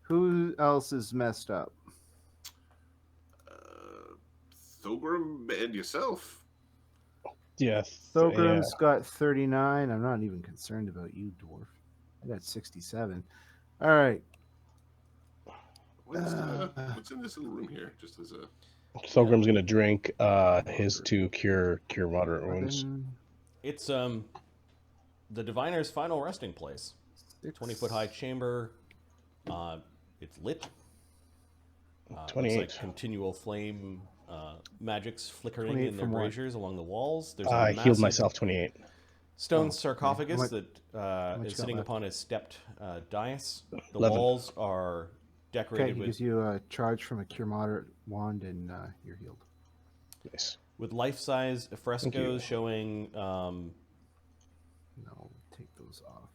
S3: Who else is messed up?
S2: Thogrim and yourself.
S4: Yeah.
S3: Thogrim's got 39. I'm not even concerned about you, dwarf. I got 67. All right.
S2: What's in this little room here? Just as a.
S4: Thogrim's gonna drink his to cure moderate wounds.
S1: It's the diviner's final resting place. 20-foot high chamber. It's lit.
S4: 28.
S1: Looks like continual flame magics flickering
S3: 28
S1: in their
S3: from what?
S1: braziers along the walls. There's
S4: I
S1: a
S4: healed
S1: massive
S4: myself 28.
S1: stone sarcophagus
S3: much-
S1: that
S3: much
S1: is
S3: got
S1: sitting
S3: left?
S1: upon a stepped dais. The
S4: 11.
S1: walls are
S3: Okay,
S1: decorated
S3: he
S1: with
S3: gives you a charge from a Cure Moderate wand, and you're healed.
S4: Nice.
S1: life-size frescoes showing
S3: No, take those off.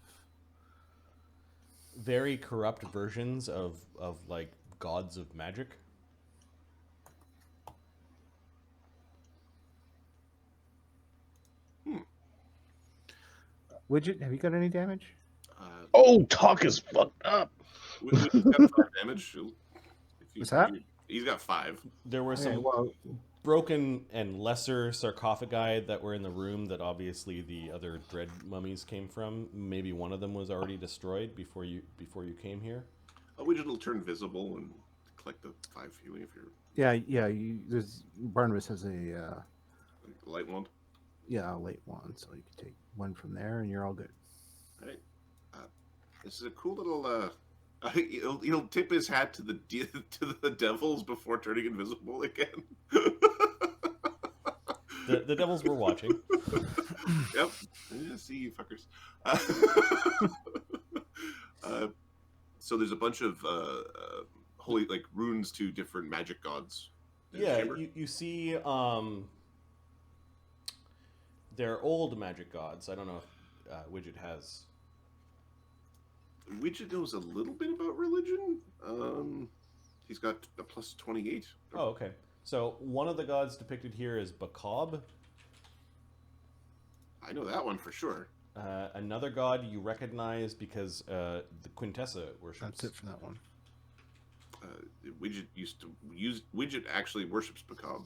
S1: very corrupt versions of like gods of magic.
S3: Widget, have you got any damage?
S4: Oh, talk is fucked up.
S2: Widget's got 5 damage.
S3: What's that?
S2: He's got 5.
S1: There were
S3: Okay,
S1: some
S3: well,
S1: broken and lesser sarcophagi that were in the room that obviously the other dread mummies came from. Maybe one of them was already destroyed before you came here.
S2: A widget will turn visible and collect the 5 healing if you're
S3: yeah. Barnabas has a
S2: light wand.
S3: a late one, so you can take one from there, and you're all good.
S2: All right. This is a cool little. He'll tip his hat to the devils before turning invisible again.
S1: The devils were watching.
S2: Yep. Yeah, see you fuckers. So there's a bunch of holy runes to different magic gods. in the
S1: Yeah,
S2: chamber.
S1: you see they're old magic gods. I don't know if Widget has.
S2: Widget knows a little bit about religion. He's got a plus 28.
S1: Oh, okay. So one of the gods depicted here is Bacob.
S2: I know that one for sure.
S1: Another god you recognize because the Quintessa worships.
S3: That's it for that one.
S2: Widget actually worships Bacob.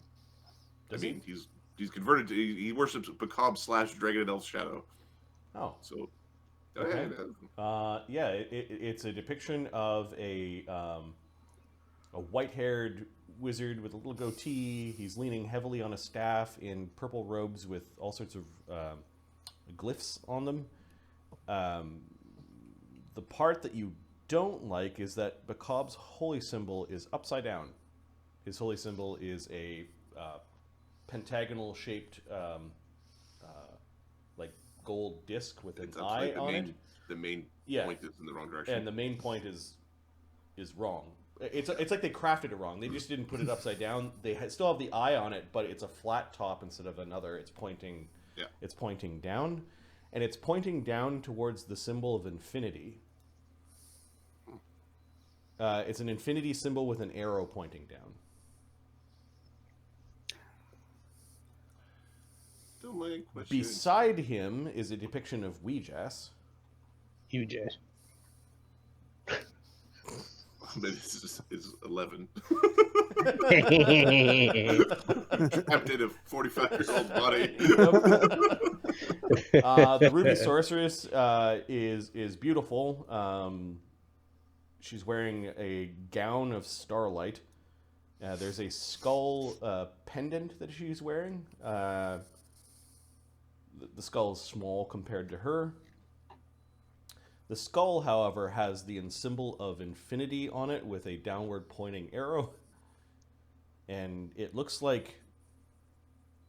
S1: Does
S2: I mean, he's converted to he worships Bacob / Dragon and Elf Shadow.
S1: Oh.
S2: So,
S1: Okay.
S2: yeah,
S1: It's a depiction of a white-haired wizard with a little goatee. He's leaning heavily on a staff in purple robes with all sorts of glyphs on them. The part that you don't like is that Bacob's holy symbol is upside down. His holy symbol is a pentagonal-shaped like gold disc with an
S2: it's
S1: eye on it.
S2: The main
S1: Yeah.
S2: point is in the wrong direction.
S1: And the main point is wrong. It's like they crafted it wrong. They just didn't put it upside down. They still have the eye on it, but it's a flat top instead of another. It's pointing.
S2: Yeah.
S1: It's pointing down, and it's pointing down towards the symbol of infinity. It's an infinity symbol with an arrow pointing down.
S2: Don't like questions.
S1: Beside him is a depiction of Ouijas.
S4: You just.
S2: But it's 11. Trapped in a 45-year-old body.
S1: The Ruby Sorceress is beautiful. She's wearing a gown of starlight. There's a skull pendant that she's wearing. The skull is small compared to her. The skull, however, has the symbol of infinity on it with a downward pointing arrow. And it looks like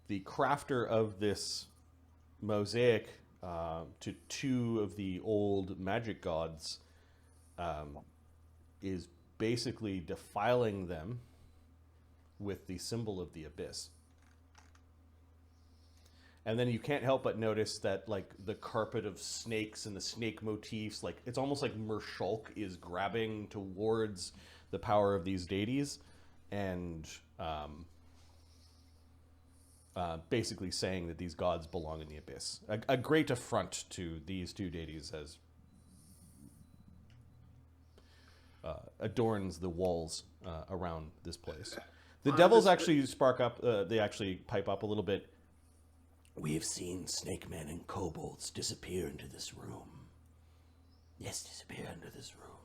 S1: the crafter of this mosaic to two of the old magic gods is basically defiling them with the symbol of the abyss. And then you can't help but notice that, like, the carpet of snakes and the snake motifs, like, it's almost like Mershulk is grabbing towards the power of these deities and basically saying that these gods belong in the abyss. A great affront to these two deities as adorns the walls around this place. The devils actually spark up, they actually pipe up a little bit.
S5: We have seen snake men and kobolds disappear into this room. Yes, disappear into this room.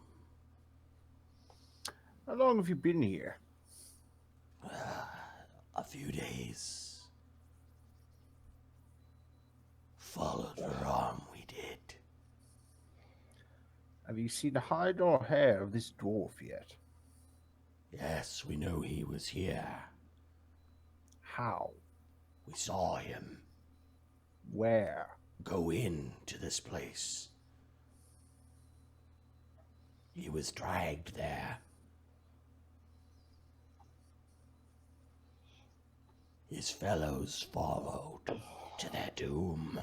S3: How long have you been here?
S5: A few days. Followed Varram, we did.
S3: Have you seen the hide or hair of this dwarf yet?
S5: Yes, we know he was here.
S3: How?
S5: We saw him
S3: Where?
S5: go into this place. He was dragged there. His fellows followed to their doom.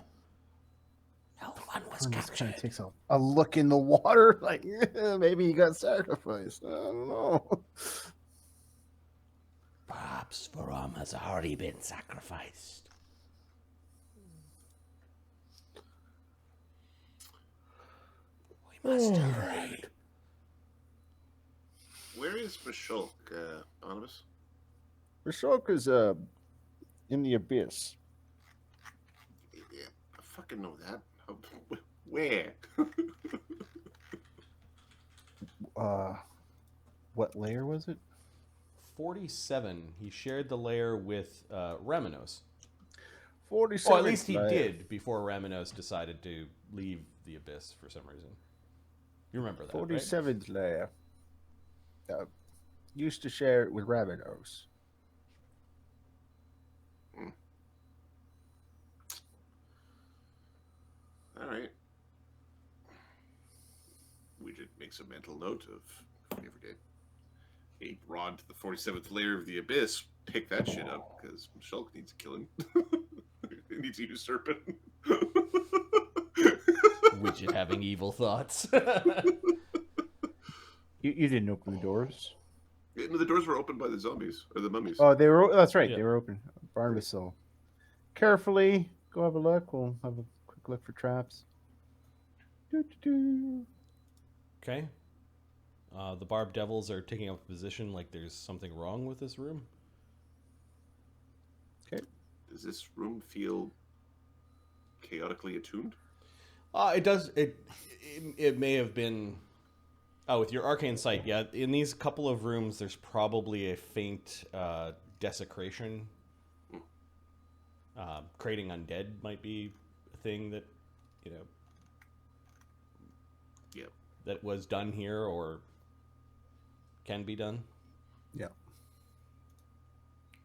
S5: No one was
S3: Barnabas kind
S5: captured.
S3: of takes a look in the water, like maybe he got sacrificed. I don't know.
S5: Perhaps Varram has already been sacrificed. We must hurry.
S2: Where is Mashulk, Barnabas?
S3: Rashoka's in the abyss.
S2: Yeah, I fucking know that. Where?
S3: What layer was it?
S1: 47. He shared the lair with Raminos.
S3: 47.
S1: Or at least he did before Raminos decided to leave the abyss for some reason. You remember that, right?
S3: 47th layer. Used to share it with Ravenos.
S2: All right. Widget makes a mental note of, if we ever did, a rod to the 47th layer of the abyss. Pick that shit up, because Shulk needs killing. He needs to usurp it.
S1: Widget having evil thoughts.
S3: You didn't open the doors.
S2: No, the doors were opened by the zombies, or the mummies.
S3: Oh, they were. That's right.
S1: Yeah.
S3: They were open. Barnabas will carefully go have a look. We'll have a quick look for traps. Doo-doo-doo.
S1: Okay. The Barb Devils are taking up a position like there's something wrong with this room.
S3: Okay.
S2: Does this room feel chaotically attuned?
S1: It does. It may have been. Oh, with your arcane sight, yeah. In these couple of rooms, there's probably a faint desecration. Creating undead might be a thing that, you know, that was done here or can be done.
S3: Yeah.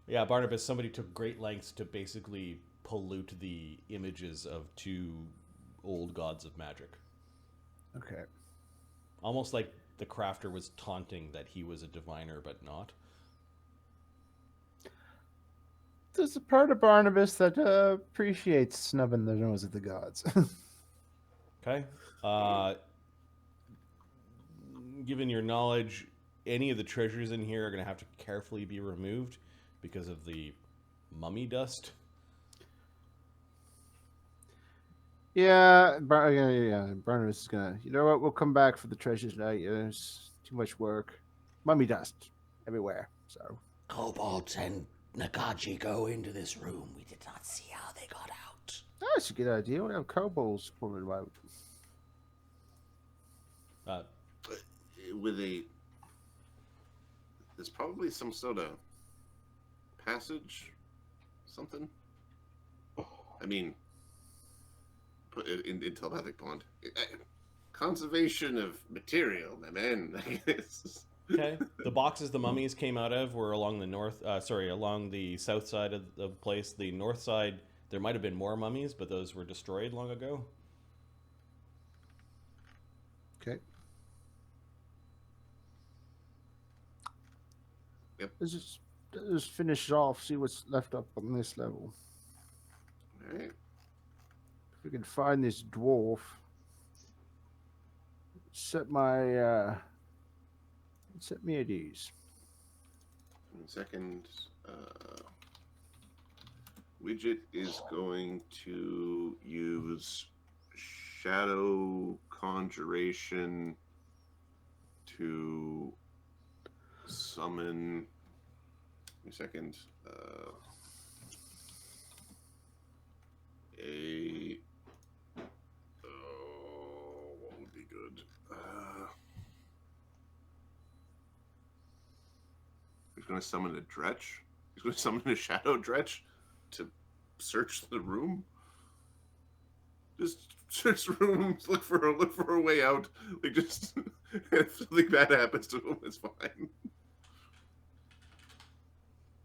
S1: Yeah, Barnabas, somebody took great lengths to basically pollute the images of two old gods of magic.
S3: Okay.
S1: Almost like the crafter was taunting that he was a diviner, but not.
S3: There's a part of Barnabas that appreciates snubbing the nose of the gods.
S1: Okay. Given your knowledge, any of the treasures in here are going to have to carefully be removed because of the mummy dust.
S3: Yeah, Barnabas is gonna. You know what? We'll come back for the treasures tonight. There's too much work. Mummy dust everywhere. So
S5: Kobolds and Nagaji go into this room. We did not see how they got out.
S3: that's a good idea. We'll have kobolds pulling it out.
S2: With there's probably some sort of passage, something. I mean, put it in telepathic bond. Conservation of material, my man.
S1: Okay. The boxes the mummies came out of were along the along the south side of the place. The north side, there might have been more mummies, but those were destroyed long ago.
S3: Okay.
S2: Yep.
S3: Let's just finish off. See what's left up on this level.
S2: All right.
S3: If we can find this dwarf, set me at ease.
S2: 1 second. Widget is going to use shadow conjuration to summon. 1 second. What would be good? He's going to summon a dretch. He's going to summon a shadow dretch to search the room. Just search the room, look for a way out. Like, just if something bad happens to him, it's fine.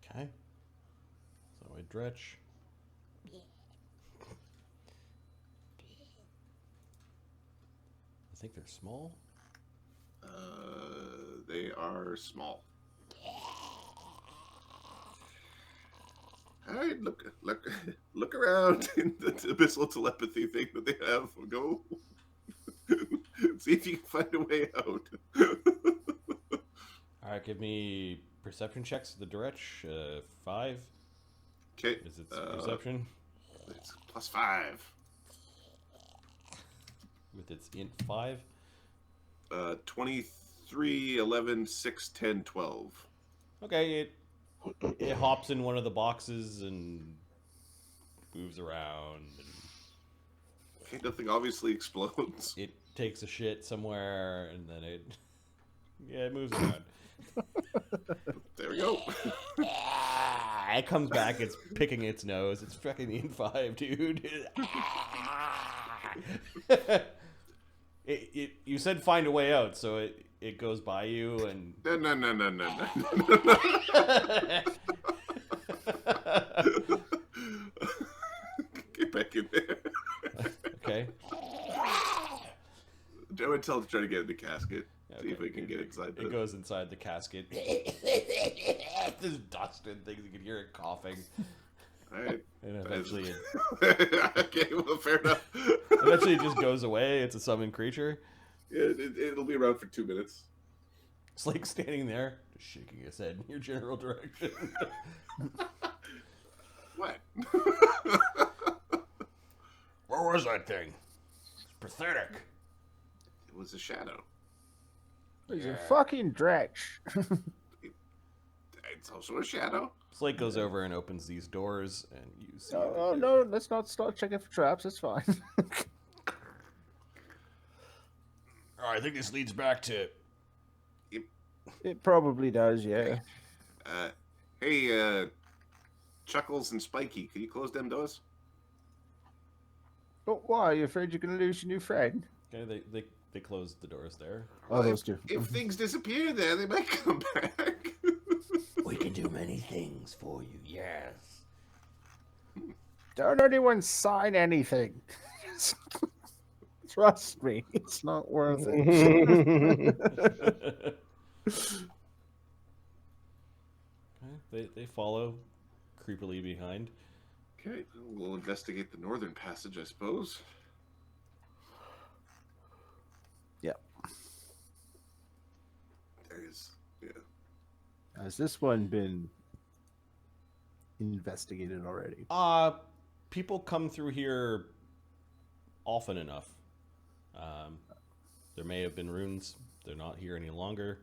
S1: Okay. So a dretch. I think they're small.
S2: They are small. All right, look around in the abyssal telepathy thing that they have. Go see if you can find a way out.
S1: All right, give me perception checks. The dretch, 5.
S2: Okay,
S1: Is it perception?
S2: it's +5.
S1: With its int 5.
S2: 23, 11, 6, 10, 12.
S1: Okay, it hops in one of the boxes and moves around. And
S2: Okay, nothing obviously explodes.
S1: it takes a shit somewhere, and then it moves around.
S2: There we go.
S1: It comes back. It's picking its nose. It's fucking the N5, dude. You said find a way out, so it goes by you and.
S2: No. Get back in there.
S1: Okay.
S2: I would tell to try to get in the casket.
S1: Okay.
S2: See if we can get inside.
S1: It goes inside the casket. There's dust and things. You can hear it coughing.
S2: All right.
S1: And eventually
S2: okay, well, fair enough.
S1: eventually it just goes away. It's a summoned creature.
S2: Yeah, it'll be around for 2 minutes.
S1: It's like standing there, just shaking his head in your general direction.
S2: What?
S1: Where was that thing? It's pathetic.
S2: It was a shadow.
S3: He's a fucking dretch.
S2: It's also a shadow.
S1: Slate goes over and opens these doors, and you see.
S3: Oh, no, let's not start checking for traps. It's fine.
S1: I think this leads back to.
S3: It probably does, yeah.
S2: Hey, Chuckles and Spiky, can you close them doors?
S3: But why? Are you afraid you're going to lose your new friend?
S1: Okay, they close the doors there.
S3: Oh, those two.
S2: If things disappear there, they might come back.
S5: We can do many things for you, yes.
S3: Don't anyone sign anything. Trust me, it's not worth it.
S1: They follow creepily behind.
S2: Okay, we'll investigate the northern passage, I suppose.
S3: Yep.
S2: There's, yeah.
S3: Has this one been investigated already?
S1: People come through here often enough. There may have been runes. They're not here any longer.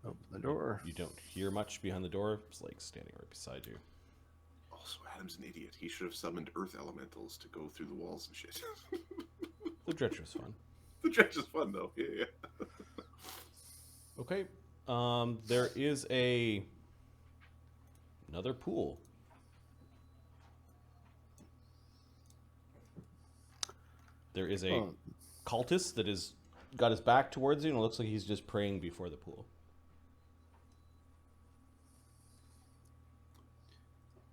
S3: Open the door.
S1: You don't hear much behind the door. It's like standing right beside you.
S2: Also, Adam's an idiot. He should have summoned earth elementals to go through the walls and shit.
S1: The dretch was fun.
S2: The dredge is fun, though. Yeah.
S1: Okay. There is another pool. There is a cultist that is got his back towards you, and it looks like he's just praying before the pool.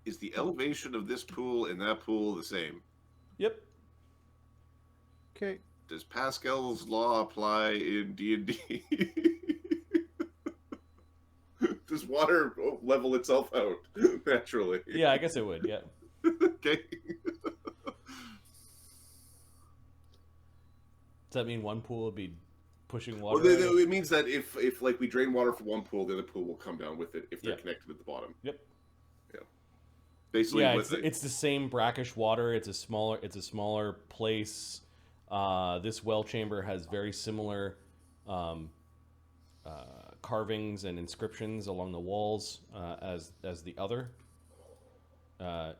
S2: Is the elevation of this pool and that pool the same?
S1: Yep.
S3: Okay.
S2: Does Pascal's law apply in D&D? Does water level itself out naturally?
S1: Yeah, I guess it would. Yeah.
S2: Okay.
S1: Does that mean one pool would be pushing water?
S2: Well,
S1: out?
S2: it means that if like we drain water from one pool, the other pool will come down with it if they're
S1: Yeah.
S2: connected at the bottom.
S1: Yep.
S2: Yeah. Basically,
S1: Yeah,
S2: with
S1: it's the same brackish water. It's a smaller place. This well chamber has very similar carvings and inscriptions along the walls as the other.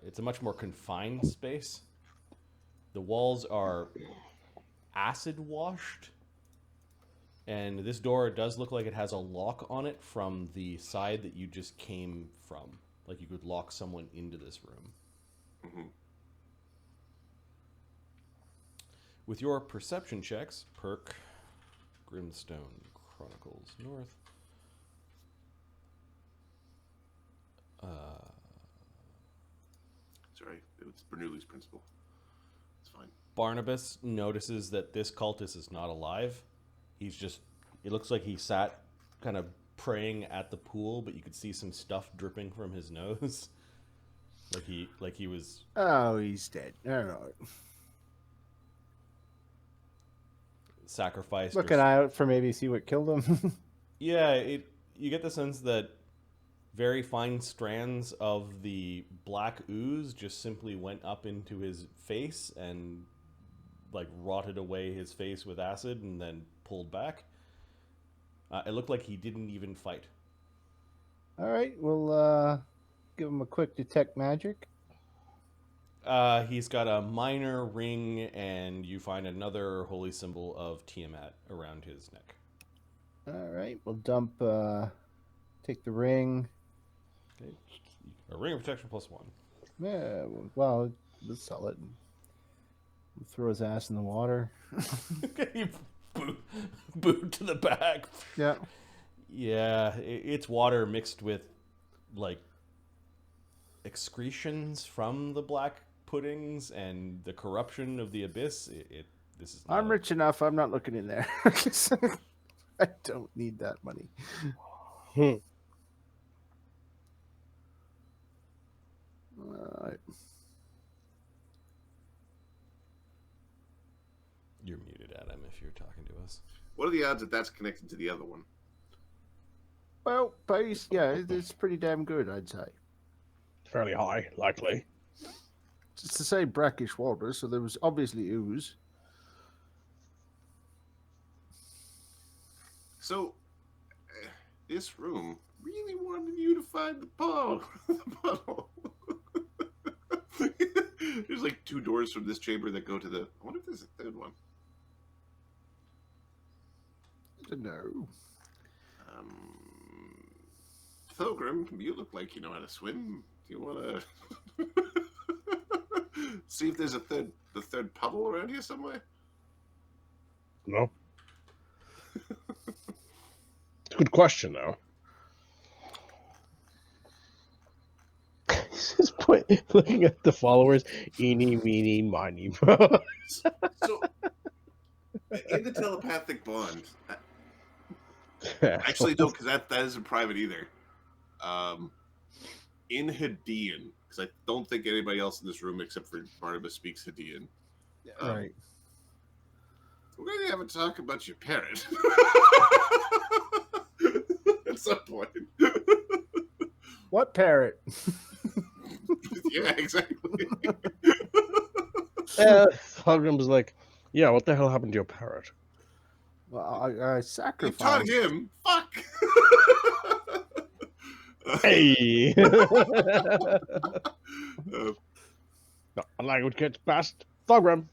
S1: It's a much more confined space. The walls are acid washed, and this door does look like it has a lock on it from the side that you just came from. Like you could lock someone into this room.
S2: Mhm.
S1: With your perception checks, perk Grimstone Chronicles North.
S2: Sorry, it's Bernoulli's principle. It's fine.
S1: Barnabus notices that this cultist is not alive. He's just, it looks like he sat kind of praying at the pool, but you could see some stuff dripping from his nose. like he was...
S3: Oh, he's dead. All right.
S1: sacrificed.
S3: Looking out for maybe see what killed him.
S1: Yeah, you get the sense that very fine strands of the black ooze just simply went up into his face and like rotted away his face with acid and then pulled back. It looked like he didn't even fight.
S3: All right, we'll give him a quick detect magic.
S1: He's got a minor ring, and you find another holy symbol of Tiamat around his neck.
S3: All right, we'll dump. Take the ring.
S1: Okay. A ring of protection +1.
S3: Yeah, well, let's sell it. We'll throw his ass in the water.
S1: You boot to the back.
S3: Yeah.
S1: Yeah, it's water mixed with, like, excretions from the black puddings and the corruption of the abyss. This is.
S3: I'm rich enough. I'm not looking in there. I don't need that money.
S1: You're muted, Adam, if you're talking to us.
S2: What are the odds that that's connected to the other one?
S3: Well, yeah, it's pretty damn good, I'd say.
S4: Fairly high, likely.
S3: It's the same brackish water, so there was obviously ooze.
S2: So, this room really wanted you to find the puddle. There's like 2 doors from this chamber that go to the... I wonder if there's a third one.
S3: No.
S2: Thogrim, you look like you know how to swim. Do you want to see if there's the third puddle around here somewhere?
S4: No. It's a good question, though. He's just looking at the followers. Eeny, meeny, miny, mo.
S2: So, in the telepathic bond, actually, no, because that isn't private either. In Hadean, because I don't think anybody else in this room except for Barnabus speaks Hadean.
S3: Right.
S2: We're going to have a talk about your parent. At some point.
S3: What parrot?
S2: Yeah, exactly.
S4: Thogrim was like, yeah, what the hell happened to your parrot?
S3: Well, I
S2: You
S3: sacrificed.
S2: taught him. Fuck.
S4: Hey! Language gets past Thogrim.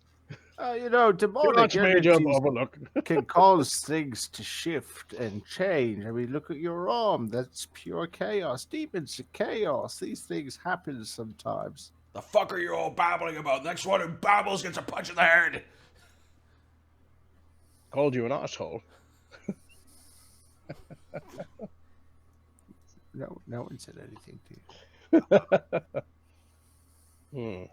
S3: You know, demonic
S4: major
S3: energies
S4: overlook.
S3: can cause things to shift and change. I mean, look at your arm. That's pure chaos. Demons are chaos. These things happen sometimes.
S5: The fuck are you all babbling about? Next one who babbles gets a punch in the head.
S4: Called you an asshole.
S3: No one said anything to you.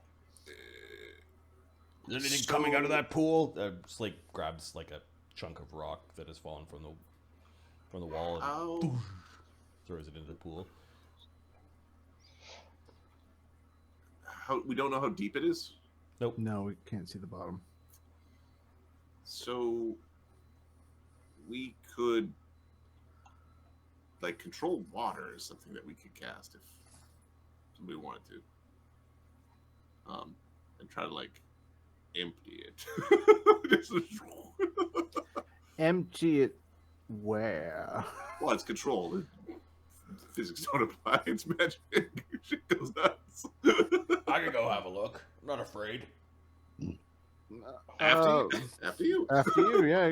S5: Is anything coming out of that pool?
S1: Just like grabs like a chunk of rock that has fallen from the wall and throws it into the pool.
S2: We don't know how deep it is.
S1: Nope.
S3: No, we can't see the bottom.
S2: So we could like control water is something that we could cast if somebody wanted to. And try to like empty it.
S3: Empty it where?
S2: Well, it's controlled. Physics don't apply. It's magic. Shit goes nuts.
S5: I can go have a look. I'm not afraid.
S2: After you.
S3: After you, yeah.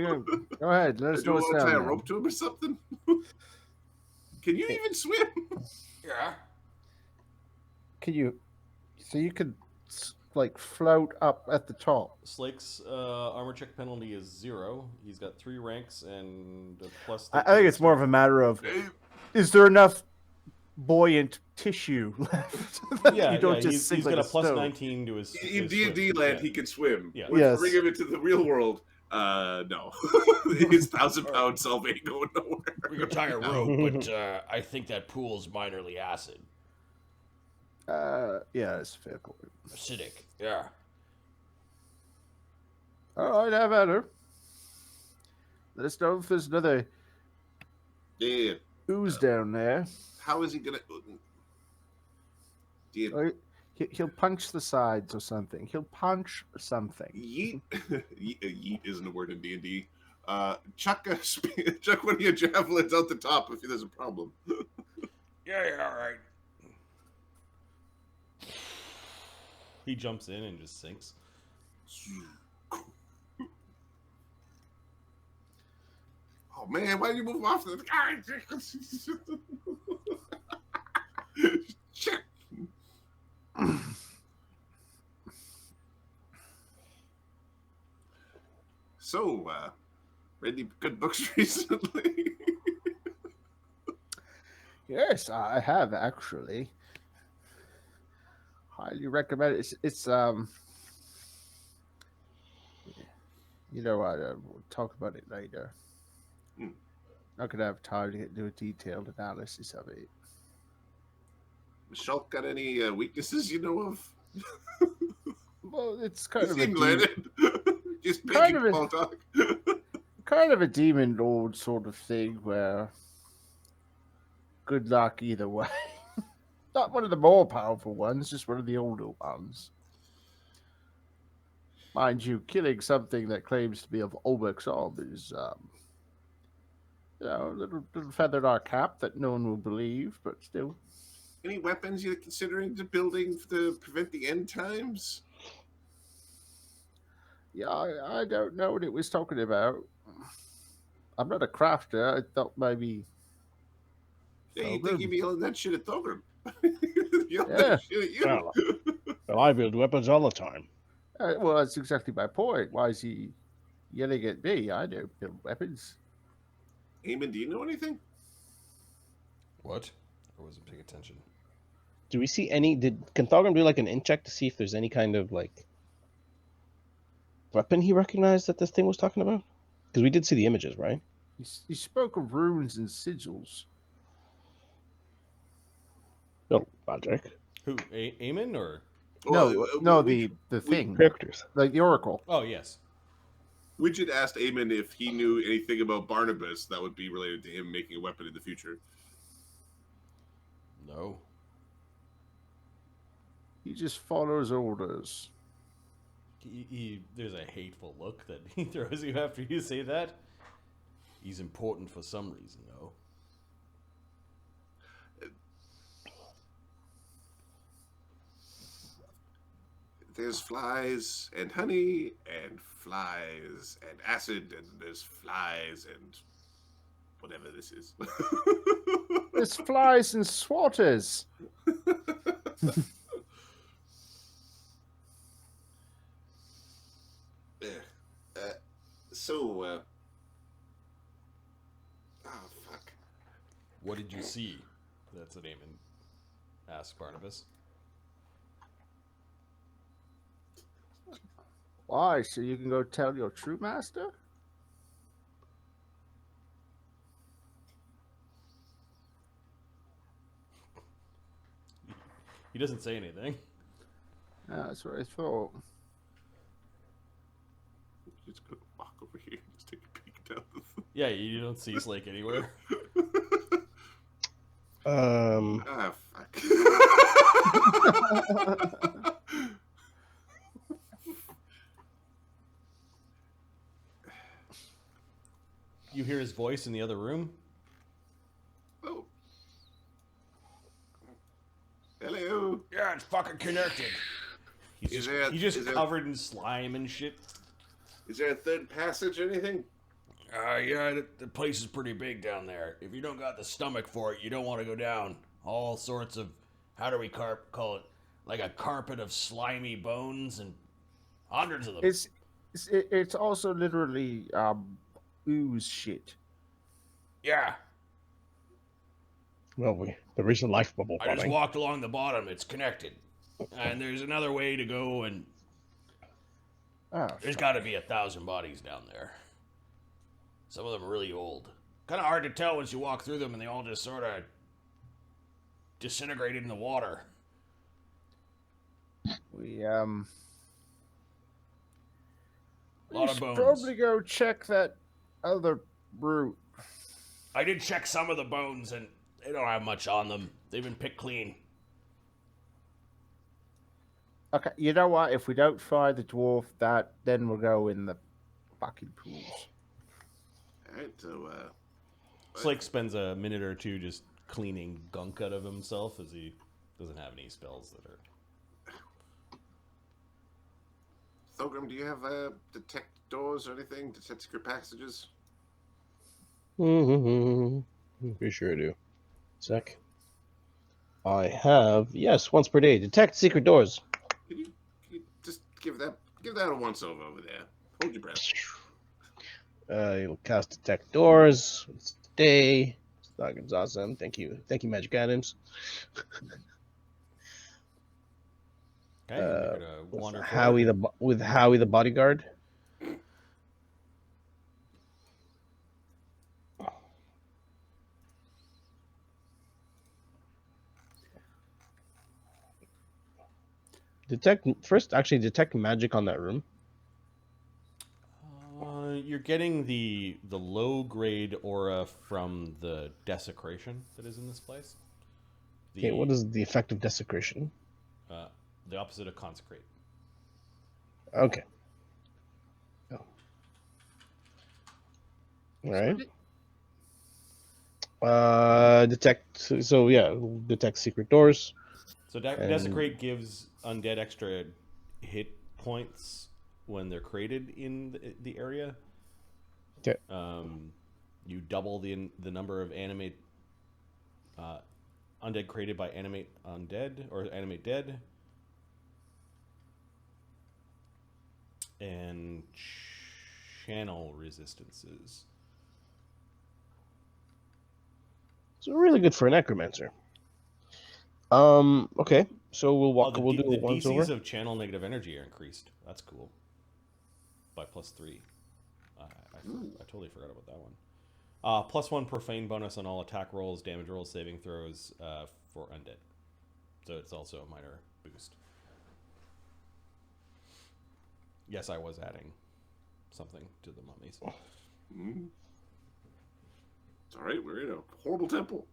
S3: Go ahead. Let us
S2: Do
S3: know
S2: you
S3: what's
S2: want to
S3: down
S2: tie a
S3: there.
S2: rope to him or something? Can you even swim?
S5: Yeah.
S3: Can you? So you could like float up at the top.
S1: Slake's armor check penalty is 0. He's got 3 ranks and a plus.
S3: I think it's more of a matter of is there enough buoyant tissue left?
S1: Yeah,
S3: you don't
S1: yeah,
S3: just sink
S1: he's
S3: like
S1: got a plus
S3: stone.
S1: 19 to his.
S2: In
S1: his
S2: D&D
S1: swim.
S2: land,
S1: Yeah.
S2: he can swim.
S1: Yeah.
S2: When
S3: Yes.
S2: bring him into the real world, no. His 1,000-pound self ain't going nowhere.
S5: We can tie a rope, but I think that pool's minorly acid.
S3: Yeah, it's a fair point.
S5: Acidic. Yeah.
S3: All right, have at her. Let us know if there's another
S2: Yeah.
S3: ooze down there.
S2: How is he gonna?
S3: Or he'll punch the sides or something. He'll punch something.
S2: Yeet. Yeet isn't a word in D&D. Chuck one of your javelins out the top if there's a problem.
S1: Yeah, all right. He jumps in and just sinks.
S2: Oh man, why did you move off the shit? So, read any good books recently?
S3: Yes, I have actually. Highly recommend it. It's you know what? We'll talk about it later.
S2: Hmm.
S3: Not gonna have time to do a detailed analysis of it.
S2: Michelle got any weaknesses you know of?
S3: Well, it's kind
S2: You
S3: of a
S2: seem landed. Just
S3: Kind
S2: making
S3: of a-
S2: small talk.
S3: kind of a demon lord sort of thing where good luck either way. Not one of the more powerful ones, just one of the older ones. Mind you, killing something that claims to be of Olberic's arm is, a little feather in our cap that no one will believe, but still.
S2: Any weapons you're considering to building to prevent the end times?
S3: Yeah, I don't know what it was talking about. I'm not a crafter. I thought maybe.
S2: Yeah, you think
S3: Thogrim.
S2: you'd be yelling that shit at Thogrim? Yelling
S3: Yeah.
S2: that shit at you.
S4: Well, I build weapons all the time.
S3: Well, that's exactly my point. Why is he yelling at me? I don't build weapons.
S2: Eamon, do you know anything?
S1: What? I wasn't paying attention.
S4: Do we see any? Can Thogrim do like an in check to see if there's any kind of like weapon he recognized that this thing was talking about? Because we did see the images, right?
S3: He spoke of runes and sigils.
S4: No, magic.
S1: Who? Eamon or?
S3: No, the thing,
S4: Characters.
S3: like the oracle.
S1: Oh, yes.
S2: Widget asked Eamon if he knew anything about Barnabus that would be related to him making a weapon in the future.
S1: No.
S3: He just follows orders.
S1: There's a hateful look that he throws you after you say that. He's important for some reason, though.
S2: There's flies and honey and flies and acid and there's flies and whatever this is.
S3: There's flies and swatters.
S2: So, oh fuck.
S1: What did you see? That's what Eamon asked Barnabas.
S3: Why? So you can go tell your true master?
S1: He doesn't say anything.
S3: Yeah, that's what I thought.
S2: Just gonna walk over here and just take a peek down the
S1: Yeah, you don't see Slake anywhere.
S2: Ah, fuck.
S1: You hear his voice in the other room.
S2: Oh. Hello.
S1: Yeah, it's fucking connected. He's just covered in slime and shit.
S2: Is there a third passage or anything?
S1: Yeah, the place is pretty big down there. If you don't got the stomach for it, you don't want to go down. All sorts of, how do we call it? Like a carpet of slimy bones and hundreds of them.
S3: It's also literally ooze shit.
S1: Yeah,
S4: Well, there is a life bubble
S1: I just
S4: running.
S1: walked along the bottom. It's connected. And there's another way to go, and
S3: Oh,
S1: there's got to be 1,000 bodies down there. Some of them are really old. Kind of hard to tell once you walk through them and they all just sort of disintegrated in the water.
S3: we
S1: A lot of
S3: should
S1: bones.
S3: probably go check that other route.
S1: I did check some of the bones and they don't have much on them. They've been picked clean.
S3: Okay, you know what? If we don't find the dwarf, then we'll go in the fucking pools.
S2: So,
S1: Slake spends a minute or two just cleaning gunk out of himself as he doesn't have any spells that are...
S2: Thogrim, do you have detect doors or anything? Detect secret passages?
S4: Pretty sure I do. Sec. I have, yes, once per day. Detect secret doors.
S2: Can you just give that a once over there? Hold your breath.
S4: You'll cast detect doors. It's day. It's awesome. Thank you, magic items.
S1: Okay, you're gonna wander
S4: Howie the bodyguard. Detect magic on that room.
S1: You're getting the low grade aura from the desecration that is in this place.
S4: Okay, what is the effect of desecration?
S1: The opposite of consecrate.
S4: Okay. Oh. All right. Detect. So yeah, detect secret doors.
S1: So desecrate gives undead extra hit points when they're created in the area.
S4: Okay.
S1: You double the number of animate undead created by animate undead or animate dead, and channel resistances.
S4: So really good for a necromancer. Okay. So we'll walk. We'll do
S1: the
S4: it once
S1: DCs
S4: over.
S1: of channel negative energy are increased. That's cool. By +3. I totally forgot about that one. +1 profane bonus on all attack rolls, damage rolls, saving throws for undead. So it's also a minor boost. Yes, I was adding something to the mummies.
S2: Mm. It's all right. We're in a horrible temple.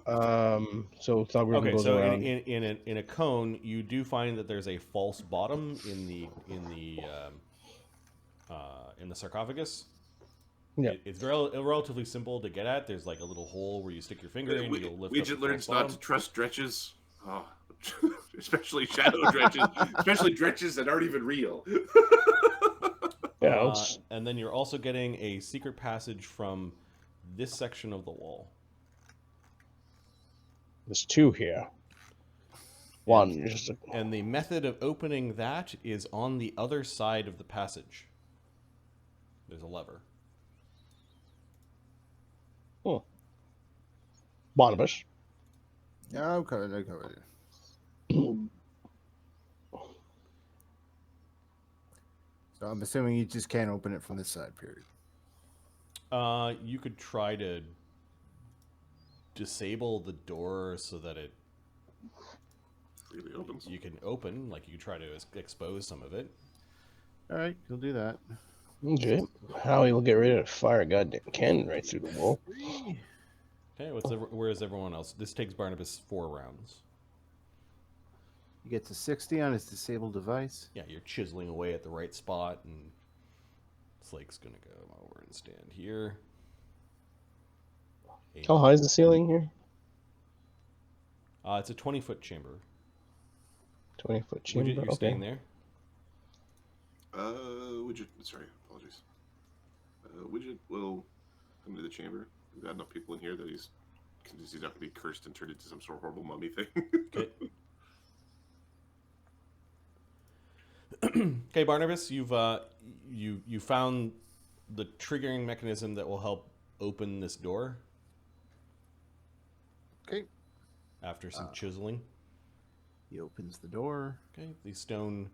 S4: So Thogrim goes around.
S1: In a cone, you do find that there's a false bottom in the sarcophagus.
S4: Yeah.
S1: It's relatively simple to get at. There's like a little hole where you stick your finger in. You'll lift up the
S2: Widget learns
S1: false
S2: not
S1: bottom.
S2: to trust dretches. Oh, especially shadow dretches. Especially dretches that aren't even real.
S4: Yeah.
S1: And then you're also getting a secret passage from this section of the wall.
S4: There's two here. One.
S1: And the method of opening that is on the other side of the passage. There's a lever.
S4: Oh. Barnabus.
S3: Yeah, I'm covered. So I'm assuming you just can't open it from this side, period.
S1: You could try to disable the door so that it
S2: Really opens.
S1: you can open, like you could try to expose some of it.
S3: All right, you'll do that.
S4: Okay. Howie will get ready to fire a goddamn cannon right through the wall.
S1: Okay, where is everyone else? This takes Barnabas 4 rounds.
S3: You get to 60 on his disabled device.
S1: Yeah, you're chiseling away at the right spot, and Slake's gonna go over and stand here.
S4: How high is the ceiling here?
S1: It's a 20-foot chamber.
S4: 20-foot chamber.
S1: Widget, you staying there?
S2: Widget. Sorry, apologies. Widget will come to the chamber. We've got enough people in here that he's not going to be cursed and turned into some sort of horrible mummy thing.
S1: Okay. Okay, Barnabas, you've you found the triggering mechanism that will help open this door.
S3: Okay.
S1: After some chiseling.
S3: He opens the door.
S1: Okay, the stone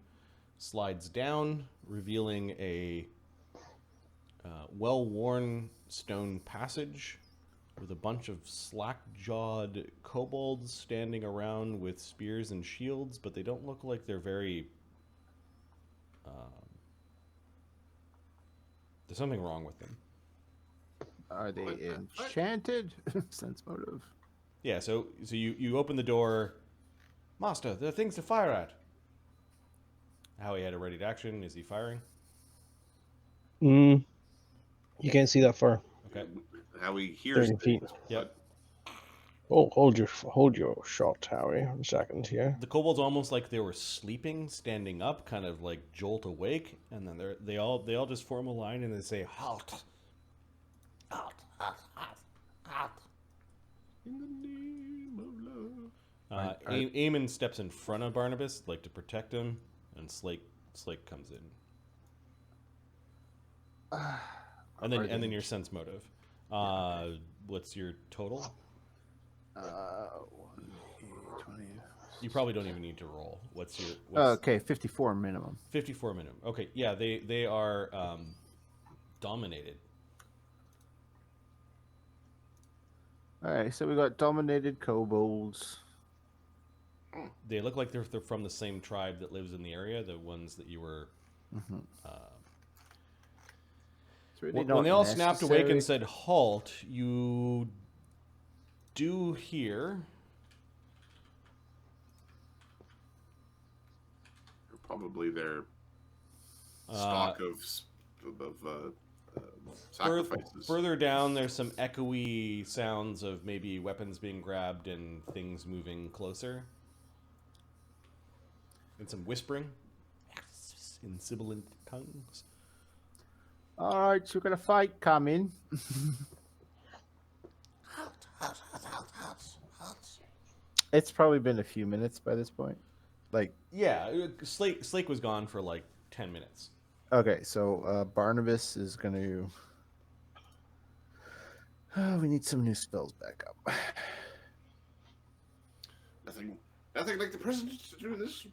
S1: slides down, revealing a well-worn stone passage with a bunch of slack-jawed kobolds standing around with spears and shields, but they don't look like they're very... there's something wrong with them.
S3: Are they enchanted? Sense motive.
S1: Yeah, so you open the door. Master, there are things to fire at. Howie had a ready to action. Is he firing?
S4: He You can't see that far.
S1: Okay.
S2: How he hears
S4: 30 feet.
S2: things.
S1: Yep.
S4: Oh, hold your shot, Howie. A second here.
S1: The kobolds almost like they were sleeping, standing up, kind of like jolt awake, and then they all just form a line and they say halt.
S5: Halt, halt, halt, halt.
S2: In the name of love.
S1: Eamon steps in front of Barnabas, like to protect him, and Slake comes in. And then your sense motive. What's your total?
S3: 1, 20.
S1: You probably don't even need to roll. What's
S3: Okay, 54 minimum.
S1: 54 minimum. Okay, yeah, they are dominated.
S3: All right, so we got dominated kobolds.
S1: They look like they're from the same tribe that lives in the area, the ones that you were.
S3: Mm-hmm. It's really
S1: When
S3: not
S1: they all snapped awake
S3: necessary.
S1: and said halt, you do hear.
S2: Probably their stock of sacrifices.
S1: Further down, there's some echoey sounds of maybe weapons being grabbed and things moving closer. And some whispering in sibilant tongues.
S3: All right, so we got a fight coming.
S5: Halt, halt, halt, halt, halt, halt.
S3: It's probably been a few minutes by this point. Like,
S1: Yeah, Slake was gone for like 10 minutes.
S3: okay, so Barnabas is going to... Oh, we need some new spells back up.
S2: Nothing like the president to do this.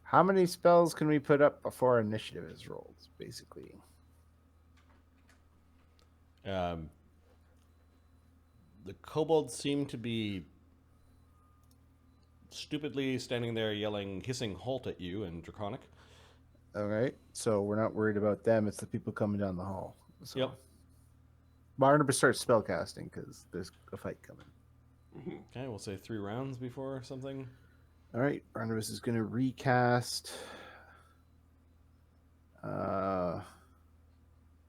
S3: How many spells can we put up before initiative is rolled, basically?
S1: The kobolds seem to be stupidly standing there yelling, hissing halt at you in Draconic.
S3: All right, so we're not worried about them. It's the people coming down the hall. So
S1: Yep.
S3: Barnabas starts spellcasting because there's a fight coming.
S1: Okay, we'll say 3 rounds before something.
S3: All right, Barnabas is going to recast. Yeah,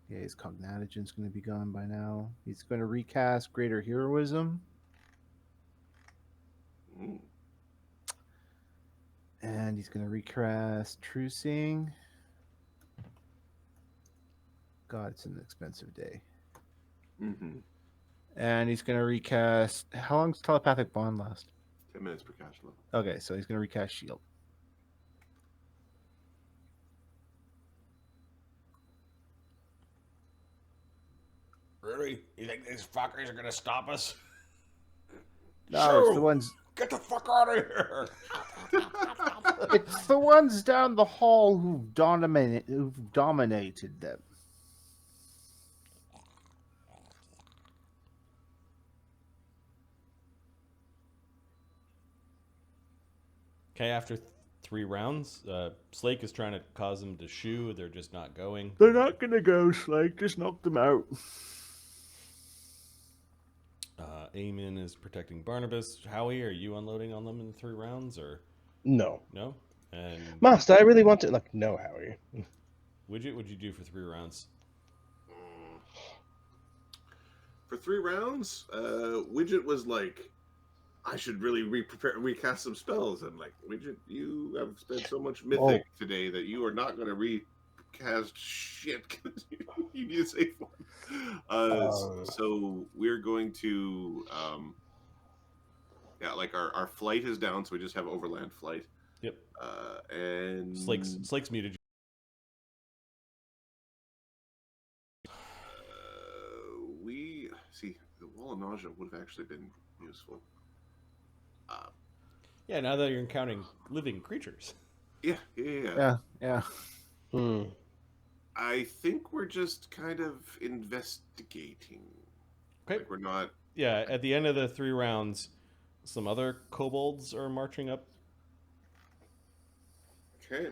S3: his cognitogen's going to be gone by now. He's going to recast Greater Heroism. And he's going to recast True Seeing. God, it's an expensive day.
S2: Mm-hmm.
S3: And he's going to recast. How long does Telepathic Bond last?
S2: 10 minutes per cash level.
S3: Okay, so he's going to recast Shield.
S1: Really? You think these fuckers are gonna stop us?
S3: No, it's the ones.
S1: Get the fuck out of here!
S3: It's the ones down the hall who've dominated them.
S1: Okay, after 3 rounds, Slake is trying to cause them to shoo. They're just not going.
S3: They're not going to go, Slake. Just knock them out.
S1: Eamon is protecting Barnabas. Howie, are you unloading on them in 3 rounds, or
S4: No.
S1: no? And
S4: Master, I really want to... Like, no, Howie.
S1: Widget, what'd you do for 3 rounds?
S2: For 3 rounds, Widget was like, I should really recast some spells. I'm like, Widget, you have spent so much mythic today that you are not going to recast shit. You need to save one. So we're going to, like our flight is down, so we just have overland flight.
S1: Yep.
S2: And
S1: Slake's muted.
S2: We see the wall of nausea would have actually been useful.
S1: Yeah, now that you're encountering living creatures.
S2: Yeah.
S3: Yeah.
S2: I think we're just kind of investigating.
S1: Okay.
S2: Like we're not.
S1: Yeah, at the end of the 3 rounds, some other kobolds are marching up.
S2: Okay.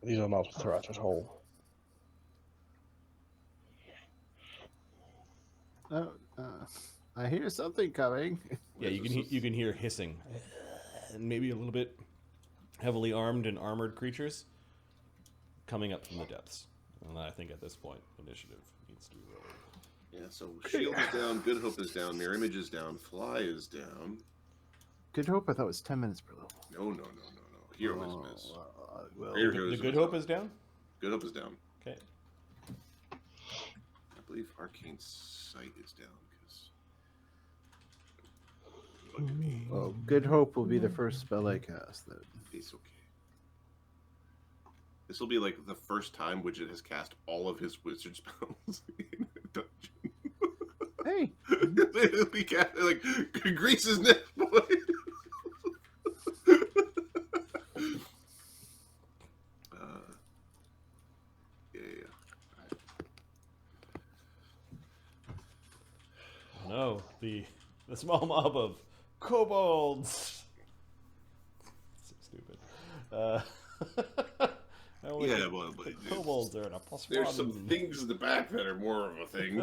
S4: These are not threats at all.
S3: I hear something coming.
S1: Yeah, you can hear hissing, and maybe a little bit heavily armed and armored creatures coming up from the depths. And I think at this point, initiative needs to be rolled.
S2: Yeah, so shield is down, good hope is down, mirror image is down, fly is down.
S3: Good hope. I thought it was 10 minutes per level.
S2: No. Hero is miss.
S3: Well,
S2: Here
S1: The
S2: goes
S1: good
S2: the-
S1: hope is down?
S2: Good hope is down.
S1: Okay.
S2: I believe arcane sight is down because.
S3: well, good hope will be the first spell I cast. Then.
S2: It's okay. This will be like the first time Widget has cast all of his wizard spells in a dungeon.
S3: Hey,
S2: It'll be cast, like Grease's next boy. Yeah.
S1: No, the small mob of kobolds. So stupid.
S2: Yeah, well, but
S1: kobolds are in a plus
S2: there's
S1: one.
S2: some things in the back that are more of a thing.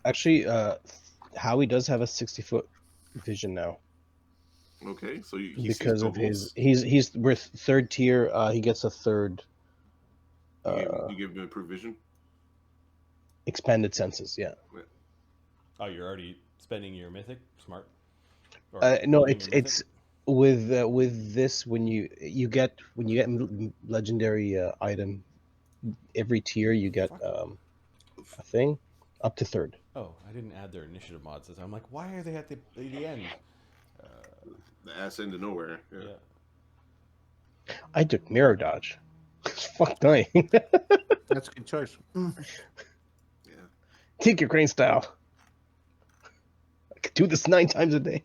S4: Actually, Howie does have a 60-foot vision now
S2: Okay, so he
S4: because
S2: sees
S4: of his.
S2: kobolds.
S4: He's with third tier. He gets a third
S2: You give him improved vision.
S4: expanded senses. Yeah.
S1: Oh, you're already spending your mythic? Smart. Or
S4: No,
S1: building your
S4: it's with this when you get legendary item every tier you get a thing up to third.
S1: Oh, I didn't add their initiative mods. I'm like, why are they at the end?
S2: The ass into nowhere. Yeah.
S1: Yeah.
S4: I took mirror dodge. Fuck dying.
S3: that's a good choice.
S2: Yeah.
S4: Take your crane style. I could do this 9 times a day.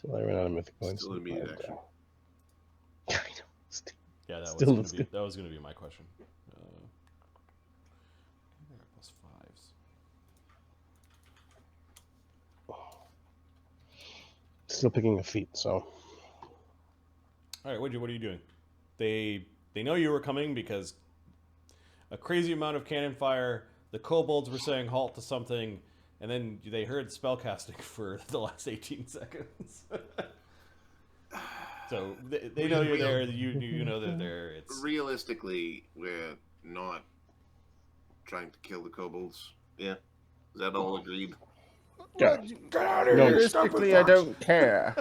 S4: So I ran out of mythic points.
S2: Still immediate action.
S4: I know.
S1: Yeah,
S4: Still
S1: that was gonna be my question. Plus fives.
S4: Still picking a feat, so.
S1: All right, Widget, what are you doing? They know you were coming because a crazy amount of cannon fire. The kobolds were saying halt to something, and then they heard spellcasting for the last 18 seconds. So they know you're there. You know they're there. It's
S2: Realistically, we're not trying to kill the kobolds. Yeah. Is that all agreed?
S4: Yeah.
S1: get out of
S4: No.
S1: here! Stop with
S3: Realistically, I
S1: Fox.
S3: don't care.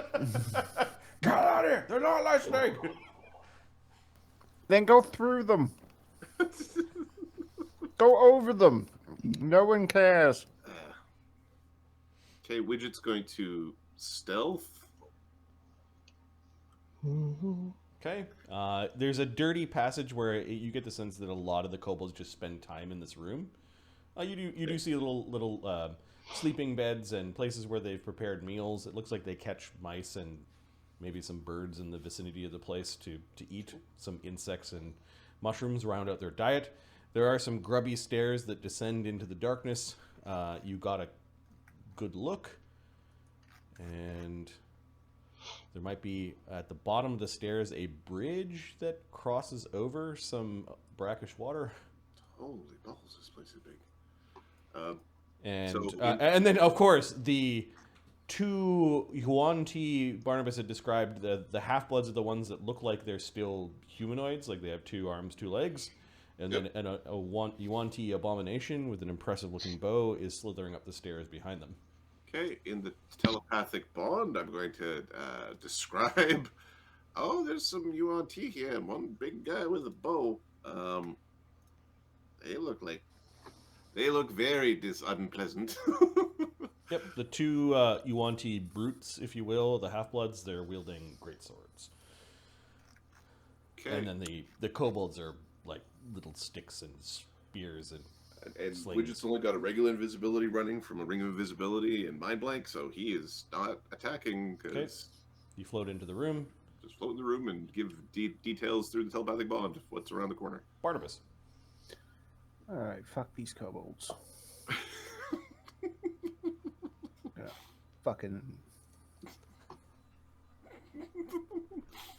S1: Get out of here! They're not listening.
S3: Then go through them. Go over them. No one cares.
S2: Okay, Widget's going to stealth.
S1: Okay. There's a dirty passage where you get the sense that a lot of the kobolds just spend time in this room. You do see little sleeping beds and places where they've prepared meals. It looks like they catch mice and maybe some birds in the vicinity of the place to eat. Some insects and mushrooms round out their diet. There are some grubby stairs that descend into the darkness. You got a good look, and there might be at the bottom of the stairs a bridge that crosses over some brackish water.
S2: Holy balls, this place is big.
S1: And then of course the two Yuan-ti Barnabus had described, the half-bloods are the ones that look like they're still humanoids, like they have 2 arms, 2 legs. And
S2: Yep.
S1: then a Yuan-ti abomination with an impressive-looking bow is slithering up the stairs behind them.
S2: Okay, in the telepathic bond, I'm going to describe. Oh, there's some Yuan-ti here, and one big guy with a bow. They look very unpleasant.
S1: Yep, the 2 Yuan-ti brutes, if you will, the half-bloods, they're wielding great swords.
S2: Okay,
S1: And then the kobolds are like little sticks and spears and slings.
S2: Widget's only got a regular invisibility running from a ring of invisibility and mind blank, so he is not attacking because
S1: You float into the room.
S2: just float in the room and give details through the telepathic bond of what's around the corner.
S1: Barnabas.
S3: All right, fuck these kobolds. Yeah, fucking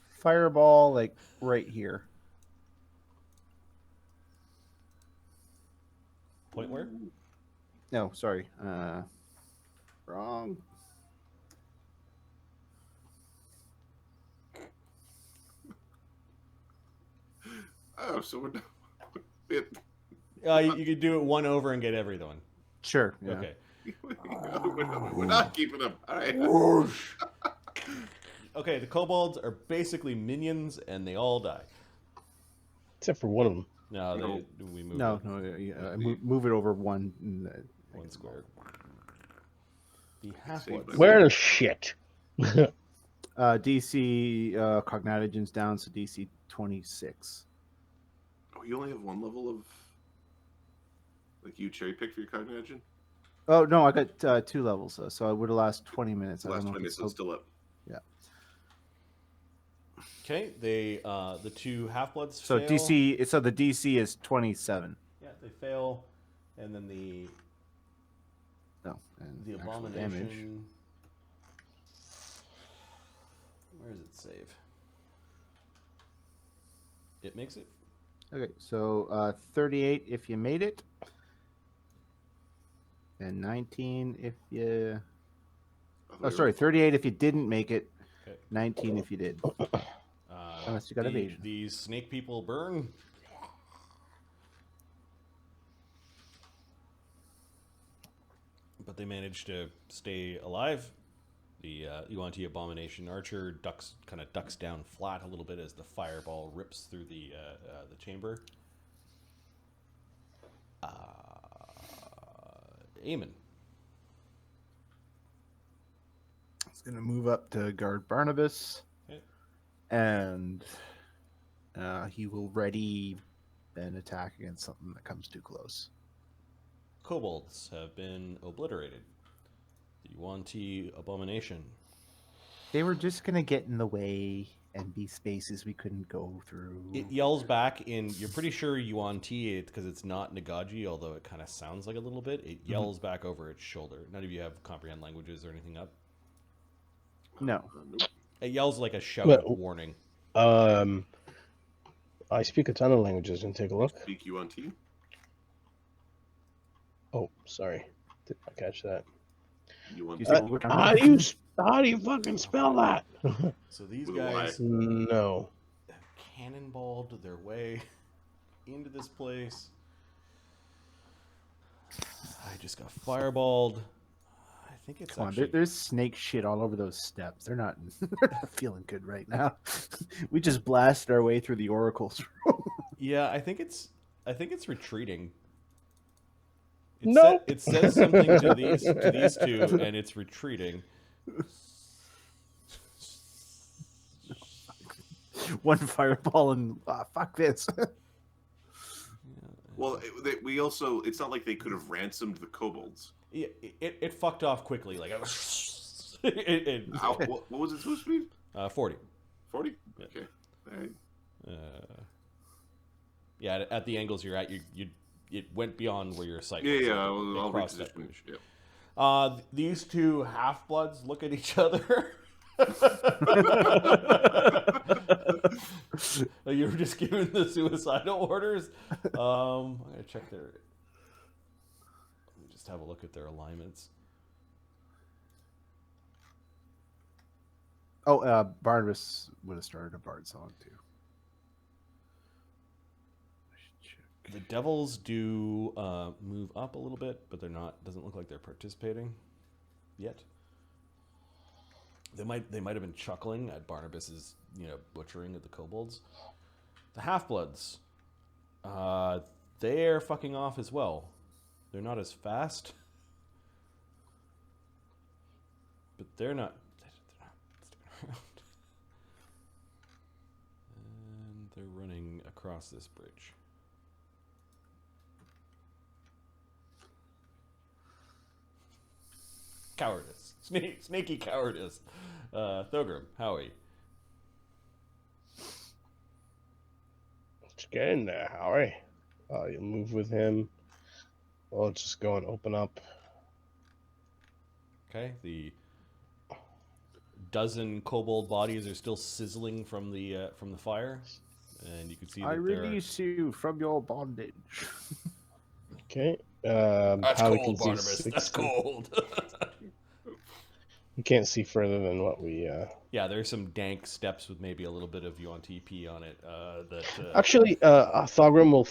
S3: fireball, like right here.
S1: Point where?
S3: No, sorry, wrong.
S2: Oh, so we're it,
S1: You could do it one over and get everyone.
S3: Sure. Yeah.
S1: Okay.
S2: we're not keeping them. All right.
S1: Okay, the kobolds are basically minions, and they all die.
S4: Except for one of them.
S1: No,
S2: No.
S1: we move
S3: No,
S1: it
S3: no, move it over one.
S1: one square. The
S2: Save
S1: half-bloods.
S2: my-
S4: Where the shit?
S3: DC Cognitogen's down, so DC 26.
S2: Oh, you only have one level of. Like you cherry pick for your cognition?
S3: Oh no, I got 2 levels, so it would have lasted 20 minutes. I
S2: Last
S3: don't know
S2: 20
S3: if
S2: minutes, it's still up.
S1: Okay, they the two half-bloods
S3: So
S1: fail.
S3: the DC is 27.
S1: Yeah, they fail, and then the
S3: And
S1: the
S3: actual
S1: abomination.
S3: damage.
S1: Where does it save? It makes it.
S3: Okay, so 38 if you made it, and 19 if you. Oh, sorry, 38 if you didn't make it.
S1: Okay.
S3: 19 if you did. Unless you got evasion.
S1: These snake people burn. But they manage to stay alive. The Yuan-ti abomination archer kind of ducks down flat a little bit as the fireball rips through the chamber. Eamon.
S3: It's gonna move up to guard Barnabas,
S1: Okay.
S3: and he will ready an attack against something that comes too close.
S1: Kobolds have been obliterated. The Yuan-ti abomination.
S3: They were just gonna get in the way and be spaces we couldn't go through.
S1: It yells back in. You're pretty sure Yuan-ti, because it's not Nagaji, although it kind of sounds like a little bit. It yells back over its shoulder. None of you have comprehend languages or anything up.
S3: No.
S2: Nope.
S1: It yells like a shout
S4: Well-
S1: warning.
S4: I speak a ton of languages. And take a look.
S2: Speak you on T.
S4: Oh, sorry, did not catch that.
S2: You on
S3: You
S2: T.
S3: said what-
S4: How do you fucking spell that?
S1: So these
S2: With a
S1: guys
S4: No.
S1: have cannonballed their way into this place. I just got fireballed. I think it's
S3: Come on,
S1: actually...
S3: there's snake shit all over those steps. They're not feeling good right now. We just blasted our way through the oracles.
S1: Yeah, I think it's retreating.
S4: Nope.
S1: It says something to these two, and it's retreating.
S3: One fireball and fuck this.
S2: Well, we also, it's not like they could have ransomed the kobolds.
S1: Yeah, it fucked off quickly. Like what
S2: was its move speed?
S1: 40.
S2: 40?
S1: Yeah.
S2: Okay. All right.
S1: Yeah, at the angles you're at, it went beyond where your sight was.
S2: Yeah,
S1: so it
S2: I'll
S1: crossed that
S2: reposition.
S1: bridge.
S2: Yeah.
S1: These two half-bloods look at each other. You were just giving the suicidal orders. I'm gonna check their. Let me just have a look at their alignments.
S3: Oh, Barnabas would have started a bard song too. I should check.
S1: The devils do move up a little bit, but they're not. Doesn't look like they're participating yet. They might have been chuckling at Barnabas's butchering of the kobolds. The half-bloods, they're fucking off as well. They're not as fast, but they're not sticking around. And they're running across this bridge. Cowardice. Snaky cowardice. Thogrim, Howie.
S4: Let's get in there, Howie. You'll move with him. Well, just go and open up.
S1: Okay, the dozen kobold bodies are still sizzling from the fire, and you can see that
S3: I
S1: they're...
S3: release you from your bondage.
S4: Okay.
S1: That's
S4: Howie
S1: cold,
S4: can see
S1: Barnabas. That's
S4: 60.
S1: cold.
S4: You can't see further than what we.
S1: Yeah, there's some dank steps with maybe a little bit of Yuan-ti on it.
S4: Actually, Thogrim will